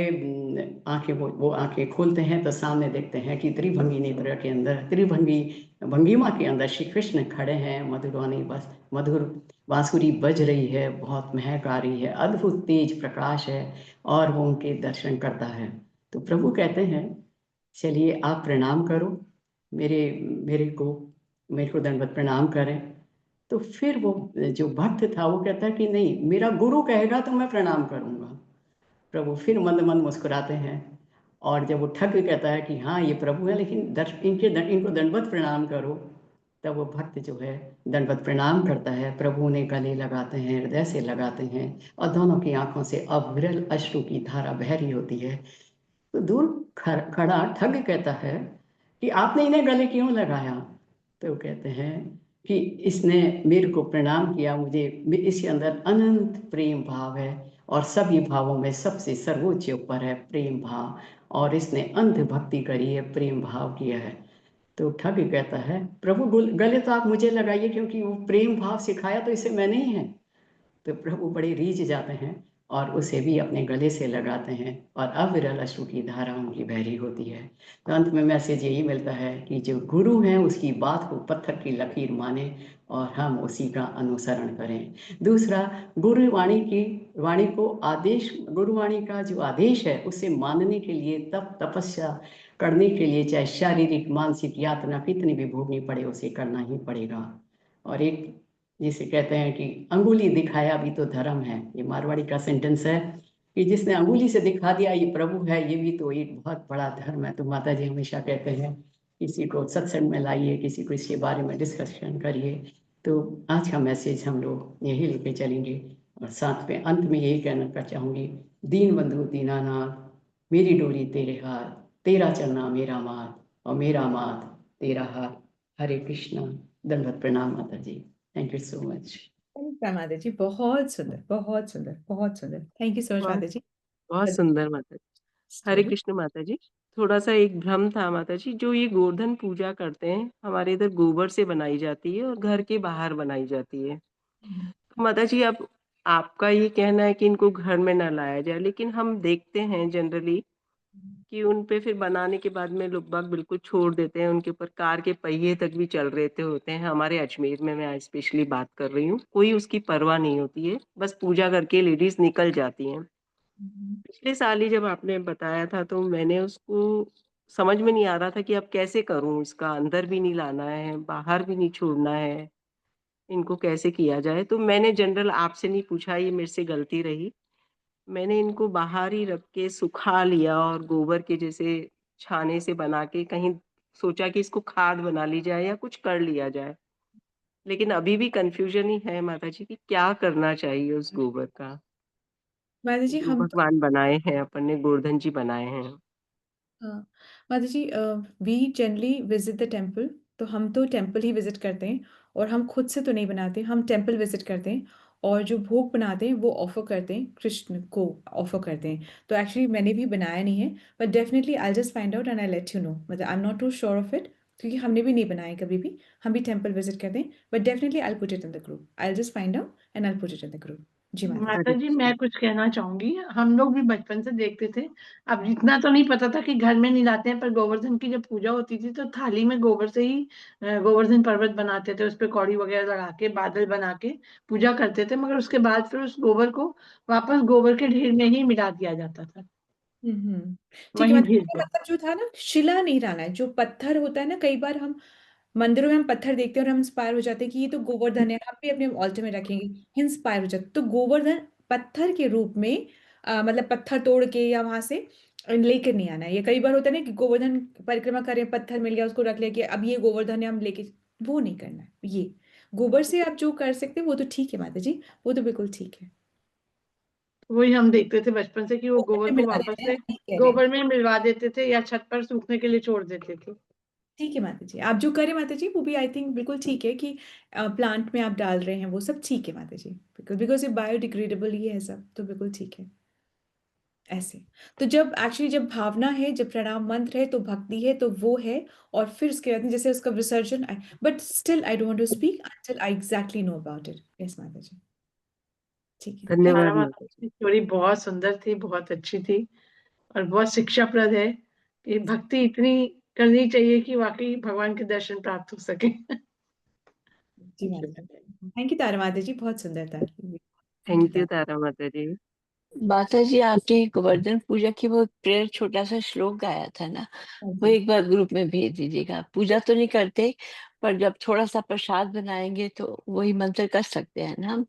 आंखें वो आंखें खोलते हैं तो सामने देखते हैं कि त्रिभंगी नेत्र के अंदर, त्रिभंगी भंगिमा के अंदर श्री कृष्ण खड़े हैं। मधुरवाणी बस मधुर बांसुरी बज रही है, बहुत महक आ रही है, अद्भुत तेज प्रकाश है, और वो उनके दर्शन करता है। तो प्रभु कहते हैं, चलिए आप प्रणाम करो, मेरे मेरे को दंडवत प्रणाम करें। तो फिर वो जो भक्त था वो कहता है कि नहीं, मेरा गुरु कहेगा तो मैं प्रणाम करूंगा। प्रभु फिर मंद मंद मुस्कुराते हैं, और जब वो ठग कहता है कि हाँ ये प्रभु है, लेकिन इनको दंडवत प्रणाम करो, तब वो भक्त जो है दंडवत प्रणाम करता है। प्रभु उन्हें गले लगाते हैं, हृदय से लगाते हैं, और दोनों की आंखों से अविरल अश्रु की धारा बह रही होती है। तो दूर खड़ा ठग कहता है कि आपने इन्हें गले क्यों लगाया? तो कहते हैं कि इसने मेरे को प्रणाम किया, मुझे इसके अंदर अनंत प्रेम भाव है, और सभी भावों में सबसे सर्वोच्च ऊपर है प्रेम भाव, और इसने अंध भक्ति करी है, प्रेम भाव किया है। तो ठग कहता है, प्रभु गले तो आप मुझे लगाइए, क्योंकि वो प्रेम भाव सिखाया तो इसे मैंने ही है। तो प्रभु बड़े रीझ जाते हैं और उसे भी अपने गले से लगाते हैं, और अविरल अश्रु की धारा उनकी बहरी होती है। तो अंत में मैसेज यही मिलता है कि जो गुरु हैं उसकी बात को पत्थर की लकीर माने, और हम उसी का अनुसरण करें। दूसरा, वाणी को आदेश, गुरुवाणी का जो आदेश है उसे मानने के लिए तपस्या करने के लिए, चाहे शारीरिक मानसिक यातना कितनी भी भोगनी पड़े, उसे करना ही पड़ेगा। और एक जिसे कहते हैं कि अंगुली दिखाया भी तो धर्म है, ये मारवाड़ी का सेंटेंस है कि जिसने अंगुली से दिखा दिया ये प्रभु है, ये भी तो एक बहुत बड़ा धर्म है। तो माता जी हमेशा कहते हैं किसी को सत्संग में लाइए, किसी को इसके बारे में डिस्कशन करिए। तो आज का मैसेज हम लोग यही लेके चलेंगे, और साथ में अंत में यही कहना चाहूँगी, दीन बंधु दीनानाथ, मेरी डोरी तेरे हाथ, तेरा चलना मेरा मार्ग, और मेरा मार्ग तेरा हाथ। हरे कृष्णा। दंडवत प्रणाम माता जी। Thank you so much. माता जी, बहुत सुंदर, बहुत सुंदर, बहुत सुंदर। थैंक यू सो मच बहुत माता जी। बहुत सुंदर माता जी। हरे कृष्ण माता जी। थोड़ा सा एक भ्रम था माता जी, जो ये गोवर्धन पूजा करते हैं हमारे इधर गोबर से बनाई जाती है और घर के बाहर बनाई जाती है। तो माता जी, अब आपका ये कहना है कि इनको घर में ना लाया जाए, लेकिन हम देखते हैं जनरली कि उन पे फिर बनाने के बाद में लोग बाग बिल्कुल छोड़ देते हैं, उनके ऊपर कार के पहिए तक भी चल रहे होते हैं। हमारे अजमेर में मैं स्पेशली बात कर रही हूँ, कोई उसकी परवाह नहीं होती है, बस पूजा करके लेडीज निकल जाती हैं। पिछले साल ही जब आपने बताया था तो मैंने उसको समझ में नहीं आ रहा था कि अब कैसे करूं, इसका अंदर भी नहीं लाना है, बाहर भी नहीं छोड़ना है, इनको कैसे किया जाए। तो मैंने जनरल आपसे नहीं पूछा, ये मेरे से गलती रही। मैंने इनको बाहर ही रख के सुखा लिया और गोबर के जैसे छाने से बना के कहीं सोचा कि इसको खाद बना ली जाए या कुछ कर लिया जाए। लेकिन अभी भी कंफ्यूजन ही है माता जी कि क्या करना चाहिए उस गोबर का, माता जी जो हम तो भगवान बनाए हैं, अपन ने गोवर्धन जी बनाए हैं। हाँ, माता जी we generally visit the temple, तो हम तो टेम्पल ही विजिट करते हैं और हम खुद से तो नहीं बनाते, हम टेम्पल विजिट करते हैं और जो भोग बनाते हैं वो ऑफर करते हैं, कृष्ण को ऑफर करते हैं। तो एक्चुअली मैंने भी बनाया नहीं है, but definitely I just find out and I let you know. मतलब I am not too sure of it, क्योंकि हमने भी नहीं बनाया कभी भी, हम भी टेम्पल विजिट करते हैं, but definitely I put it in the group, I just find out and I put it in the group. जी माता माता जी मैं कुछ कहना चाहूंगी। हम लोग भी बचपन से देखते थे, अब इतना तो नहीं पता था कि घर में नहीं लाते हैं, पर गोवर्धन की जब पूजा होती थी तो थाली में गोबर से ही गोवर्धन पर्वत बनाते थे, उस पे कौड़ी वगैरह लगा के बादल बना के पूजा करते थे, मगर उसके बाद फिर उस गोबर को वापस गोबर के ढेर में ही मिला दिया जाता था, ठीक है। वहीं मतलब भेज इसका दो। मतलब जो था ना, शिला नहीं रहना है, जो पत्थर होता है ना, कई बार हम मंदिरों में हम पत्थर देखते हैं और हम इंस्पायर हो जाते हैं कि ये तो गोवर्धन है, हम भी अपने ऑल्टर में रखेंगे, इंस्पायर हो जाते। तो गोवर्धन पत्थर के रूप में मतलब पत्थर तोड़ के या वहां से लेकर नहीं आना है। ये कई बार होता है ना कि गोवर्धन परिक्रमा करें, पत्थर मिल गया उसको रख लिया कि अब ये गोवर्धन है हम लेके, वो नहीं करना है। ये गोबर से आप जो कर सकते हैं वो तो ठीक है माता जी, वो तो बिल्कुल ठीक है। वही हम देखते थे बचपन से कि वो गोबर गोबर में को मिला वापस देते हैं, से आप ठीक कह रहे हैं। गोबर में मिलवा देते थे या छत पर सूखने के लिए छोड़ देते थे। ठीक है माता जी, आप जो करें माता जी वो भी आई थिंक बिल्कुल ठीक है कि प्लांट में आप डाल रहे हैं वो सब ठीक है माता जी, बिल्कुल, बिकॉज ये बायोडिग्रेडेबल ही है सब, तो बिल्कुल ठीक है ऐसे। तो जब एक्चुअली जब भावना है, जब प्रणाम मंत्र है, तो भक्ति है, तो वो है। और फिर उसके बाद में जैसे उसका विसर्जन, but still I don't want to speak until I exactly know about it. Yes माता जी, ठीक है, थैंक तारा धन्यवाद माता माता जी। की स्टोरी बहुत सुंदर थी, बहुत अच्छी थी और बहुत शिक्षाप्रद है कि भक्ति इतनी करनी चाहिए कि वाकई भगवान के दर्शन प्राप्त हो सके। यू जी माता जी, थैंक यू तारा माता जी, बहुत सुंदर था, थैंक यू थैंक यू तारा। तारा माता जी। माता जी आपने गोवर्धन पूजा की वो प्रेयर छोटा सा श्लोक गाया था ना, हाँ वो जी, एक बार ग्रुप में भेज दीजिएगा। पूजा तो नहीं करते, पर जब थोड़ा सा प्रसाद बनाएंगे तो वही मंत्र कर सकते हैं ना हम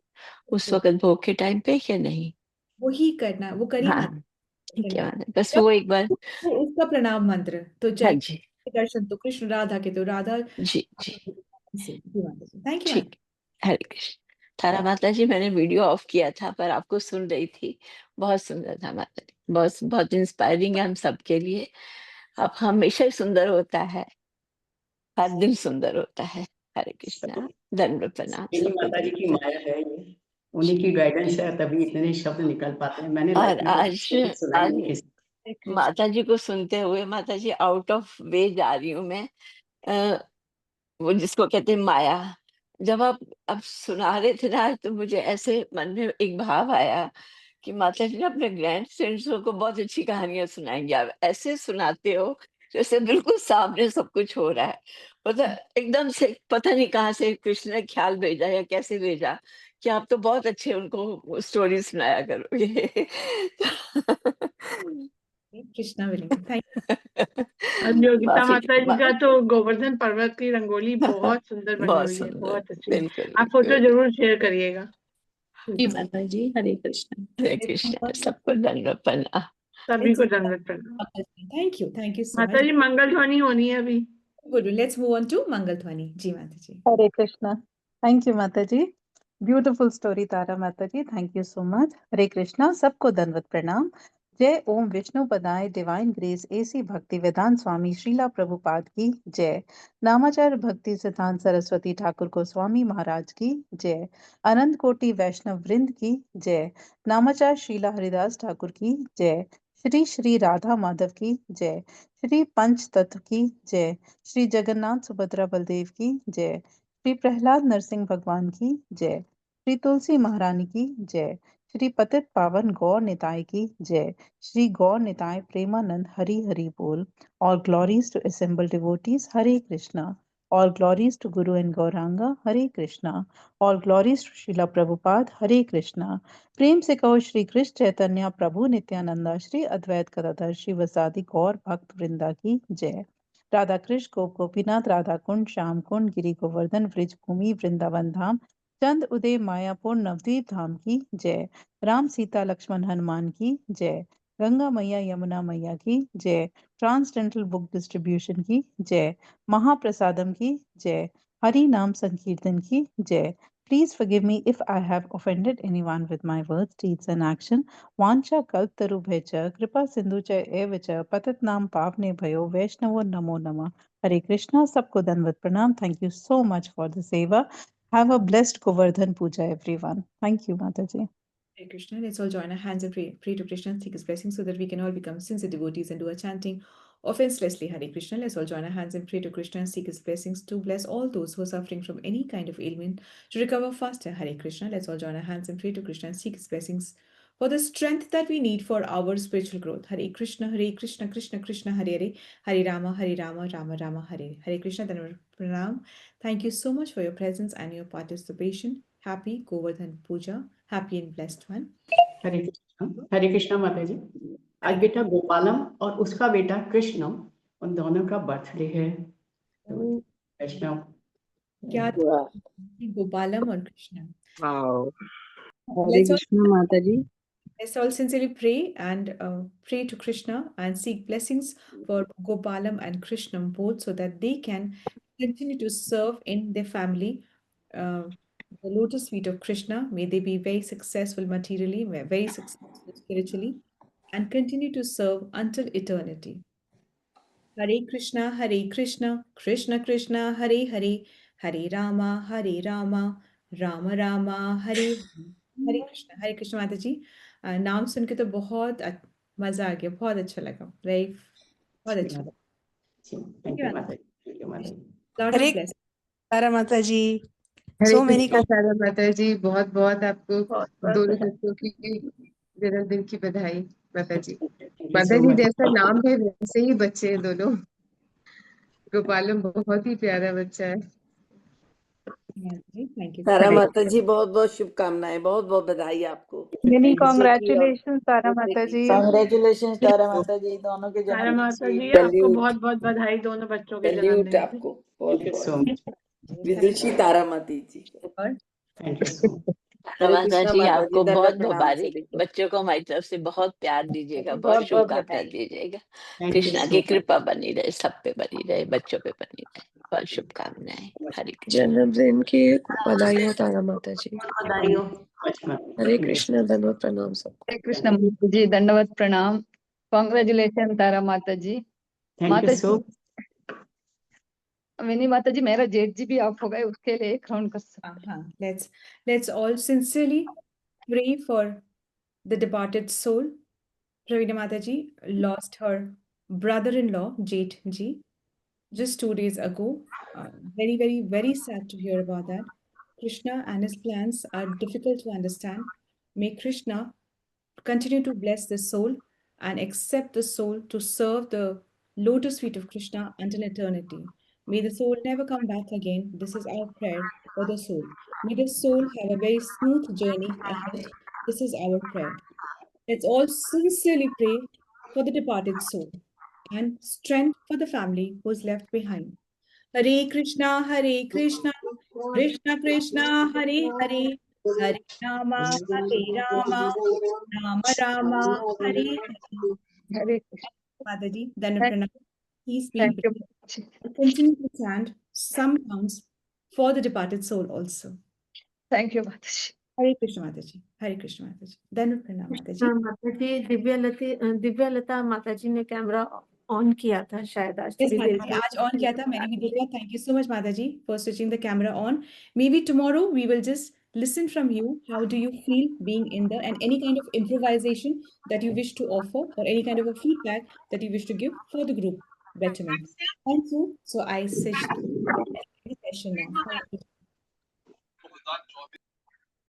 उस तो वक्त भोग के टाइम पे, क्या नहीं? वही करना, वो करिए हाँ माता ठीक है जी। बस जब वो एक बार। वो उसका प्रणाम मंत्र, तो हाँ जय जी, दर्शन तो कृष्ण राधा के, तो राधा जी जी, से जी माता जी, थैंक यू ठीक। माता। हरे कृष्ण। तारा माता जी मैंने वीडियो ऑफ किया था पर आपको सुन रही थी। बहुत सुंदर था माता जी, बहुत बहुत इंस्पायरिंग है हम सबके लिए। आप हमेशा ही सुंदर होता है, हर दिन सुंदर होता है। हरे कृष्णा, दंड प्रणाम, मेरी सबको माता जी दंड की प्रणाम। माया है ये, उन्हीं की गाइडेंस है तभी इतने शब्द निकल पाते हैं। मैंने और लाइफ में कभी आज कभी सुना ही आज नहीं किसी। हरे कृष्ण। माता जी को सुनते हुए, माता जी आउट ऑफ वे जा रही हूँ मैं। अ, वो जिसको कहते हैं माया, जब आप अब सुना रहे थे ना तो मुझे ऐसे मन में एक भाव आया कि माता जी ना अपने ग्रैंड चिल्ड्रन को बहुत अच्छी कहानियां सुनाएंगे। आप ऐसे सुनाते हो जैसे बिल्कुल सामने सब कुछ हो रहा है। मतलब एकदम से पता नहीं कहाँ से कृष्ण ने ख्याल भेजा या कैसे भेजा कि आप तो बहुत अच्छे उनको स्टोरी सुनाया करोगे। कृष्णा विलिंग, थैंक और योगिता माफी माता जी का तो गोवर्धन पर्वत की रंगोली बहुत सुंदर बनी बहुत हुई है, सुंदर, बहुत अच्छी है। बिल्कुल आप फोटो बिल्कुल। जरूर शेयर करिएगा। यू। ठीक जी है, माता माता जी, जी हरे कृष्ण। हरे कृष्ण, सबको दंड प्रणाम। सभी लेट्स को दंडवत प्रणाम। थैंक यू सो माता मच। जी मंगल ध्वनि होनी है अभी। Good, let's move on to Mangal Dhwani. जी माता जी। Hare Krishna. Thank you, Mataji. Beautiful story, Tara Mataji. Thank you so much. Hare Krishna. सबको दंडवत प्रणाम। जय ओम विष्णु पदाय डिवाइन ग्रेस एसी भक्ति वेदांत स्वामी श्रीला प्रभुपाद की जय। नामाचार भक्ति सिद्धांत सरस्वती ठाकुर को स्वामी महाराज की जय। अनंत कोटि वैष्णव वृंद की जय। नामाचार श्रीला हरिदास ठाकुर की जय। श्री श्री राधा माधव की जय। श्री पंच तत्व की जय। श्री जगन्नाथ सुभद्रा बलदेव की जय। श्री प्रहलाद नरसिंह भगवान की जय। श्री तुलसी महारानी की जय। श्री पतित पावन गौर निताय की जय। श्री गौर निताय प्रेमानंद हरि हरि बोल। All glories to assembled devotees, Hare Krishna. All glories to Guru and Gauranga, Hare Krishna. All glories to Srila Prabhupada, Hare Krishna. प्रेम से कहो श्री कृष्ण चैतन्य प्रभु नित्यानंदा श्री अद्वैत गदाधर शिवसादि गौर भक्त वृंदा की जय। राधा कृष्ण गोप गोपीनाथ राधा कुंड श्याम कुंड गिरी गोवर्धन व्रज भूमि वृंदावन धाम चंद उदय मायापुर नवदीप धाम की जय। राम सीता लक्ष्मण हनुमान की जय। गंगा मैया यमुना मैया की जय। ट्रांसडेंटल बुक डिस्ट्रीब्यूशन की जय। महाप्रसादम की जय। हरि नाम संकीर्तन की जय। Please forgive me if I have offended anyone with my words, deeds, and action. Vancha kaltarubhecha, kripa sindhucha evacha, patatnam pavne bhayo, Vaishnavo namo nama. Hare Krishna, sabko danvat pranam. Thank you so much for the seva. Have a blessed Govardhan Puja, everyone. Thank you, Mataji. Hare Krishna. Let's all join our hands and pray to Krishna and seek his blessings so that we can all become sincere devotees and do a chanting offenselessly. Hare Krishna. Let's all join our hands and pray to Krishna and seek his blessings to bless all those who are suffering from any kind of ailment to recover faster. Hare Krishna. Let's all join our hands and pray to Krishna and seek his blessings for the strength that we need for our spiritual growth. Hare Krishna, Krishna Krishna, Hare Hare, Hare Rama, Rama Rama, Hare Hare Krishna. Then pranam. Thank you so much for your presence and your participation. Happy Govardhan Puja. Happy and blessed one. हरे कृष्णा माता जी। आज बेटा गोपालम और उसका बेटा कृष्णम, उन दोनों का birthday है। वैष्णव क्या गोपालम और कृष्ण। हरे कृष्णा माता जी। Let's all sincerely pray and pray to Krishna and seek blessings for Gopalam and Krishna both, so that they can continue to serve in their family the lotus feet of Krishna. May they be very successful materially, very successful spiritually, and continue to serve until eternity. Hare Krishna, Krishna Krishna, Hare Hare, Hare Rama, Rama Rama, Hare Hare Krishna माता जी। नाम सुन के तो बहुत मजा आ गया, बहुत अच्छा लगा, बहुत अच्छा। हरे तारा माता जी। हरे कृष्णा तारा माता जी, बहुत बहुत आपको दोनों बच्चों की जन्मदिन की बधाई माता जी। माता जी जैसा नाम है वैसे ही बच्चे हैं दोनों। गोपालम बहुत ही प्यारा बच्चा है। तारा माता जी बहुत बहुत शुभकामनाएं, बहुत बहुत बधाई आपको। मेनी कांग्रेचुलेशन तारा माता जी। कांग्रेचुलेशन तारा माता जी, दोनों के तारा जन्मदिन माता जी की। आपको बहुत बहुत बधाई दोनों बच्चों के जन्मदिन की। आपको बहुत विदुषी तारा माता जी। माता जी आपको बहुत मुबारक, बच्चों को हमारी तरफ से बहुत प्यार दीजिएगा, बहुत शुभकामनाएं दीजिएगा। कृष्णा की कृपा बनी रहे, सब पे बनी रहे, बच्चों पे बनी रहे, बहुत शुभकामनाएं। हरे जन्मदिन की बधाइयाँ तारा माता जी। हरे कृष्णा, धन्यवाद प्रणाम सबको। हरे कृष्ण माता जी, दंडवत प्रणाम। कॉन्ग्रेचुलेशन तारा माता जी। माता जी विनी माता जी, मेरा जेठ जी भी आप हो गए, उसके लिए एक राउंड कर सकते। Let's all sincerely pray for the departed soul. Pravina Mataji lost her brother-in-law, Jeth Ji, just 2 days ago. Very, very, very sad to hear about that. Krishna and his plans are difficult to understand. May Krishna continue to bless the soul and accept the soul to serve the lotus feet of Krishna until eternity. May the soul never come back again. This is our prayer for the soul. May the soul have a very smooth journey ahead. This is our prayer. Let's all sincerely pray for the departed soul and strength for the family who is left behind. Hare Krishna, Krishna Krishna, Hare Hare, Hare Rama, Rama Rama, Hare Hare. Hare Mata ji, Pranam. Please be continue to chant some counts for the departed soul also. Thank you, Mata ji. Hare Krishna Mata ji, Hare Krishna Mata ji. Pranam Mata ji. माता जी दिव्यलता माता जी ने camera on किया था शायद आज। Yes, Mata ji, आज on किया था, मैंने भी देखा। Thank you so much Mata ji for switching the camera on. Maybe tomorrow we will just listen from you. How do you feel being in there, and any kind of improvisation that you wish to offer, or any kind of a feedback that you wish to give for the group betterment. Thank you. So I switch the session now.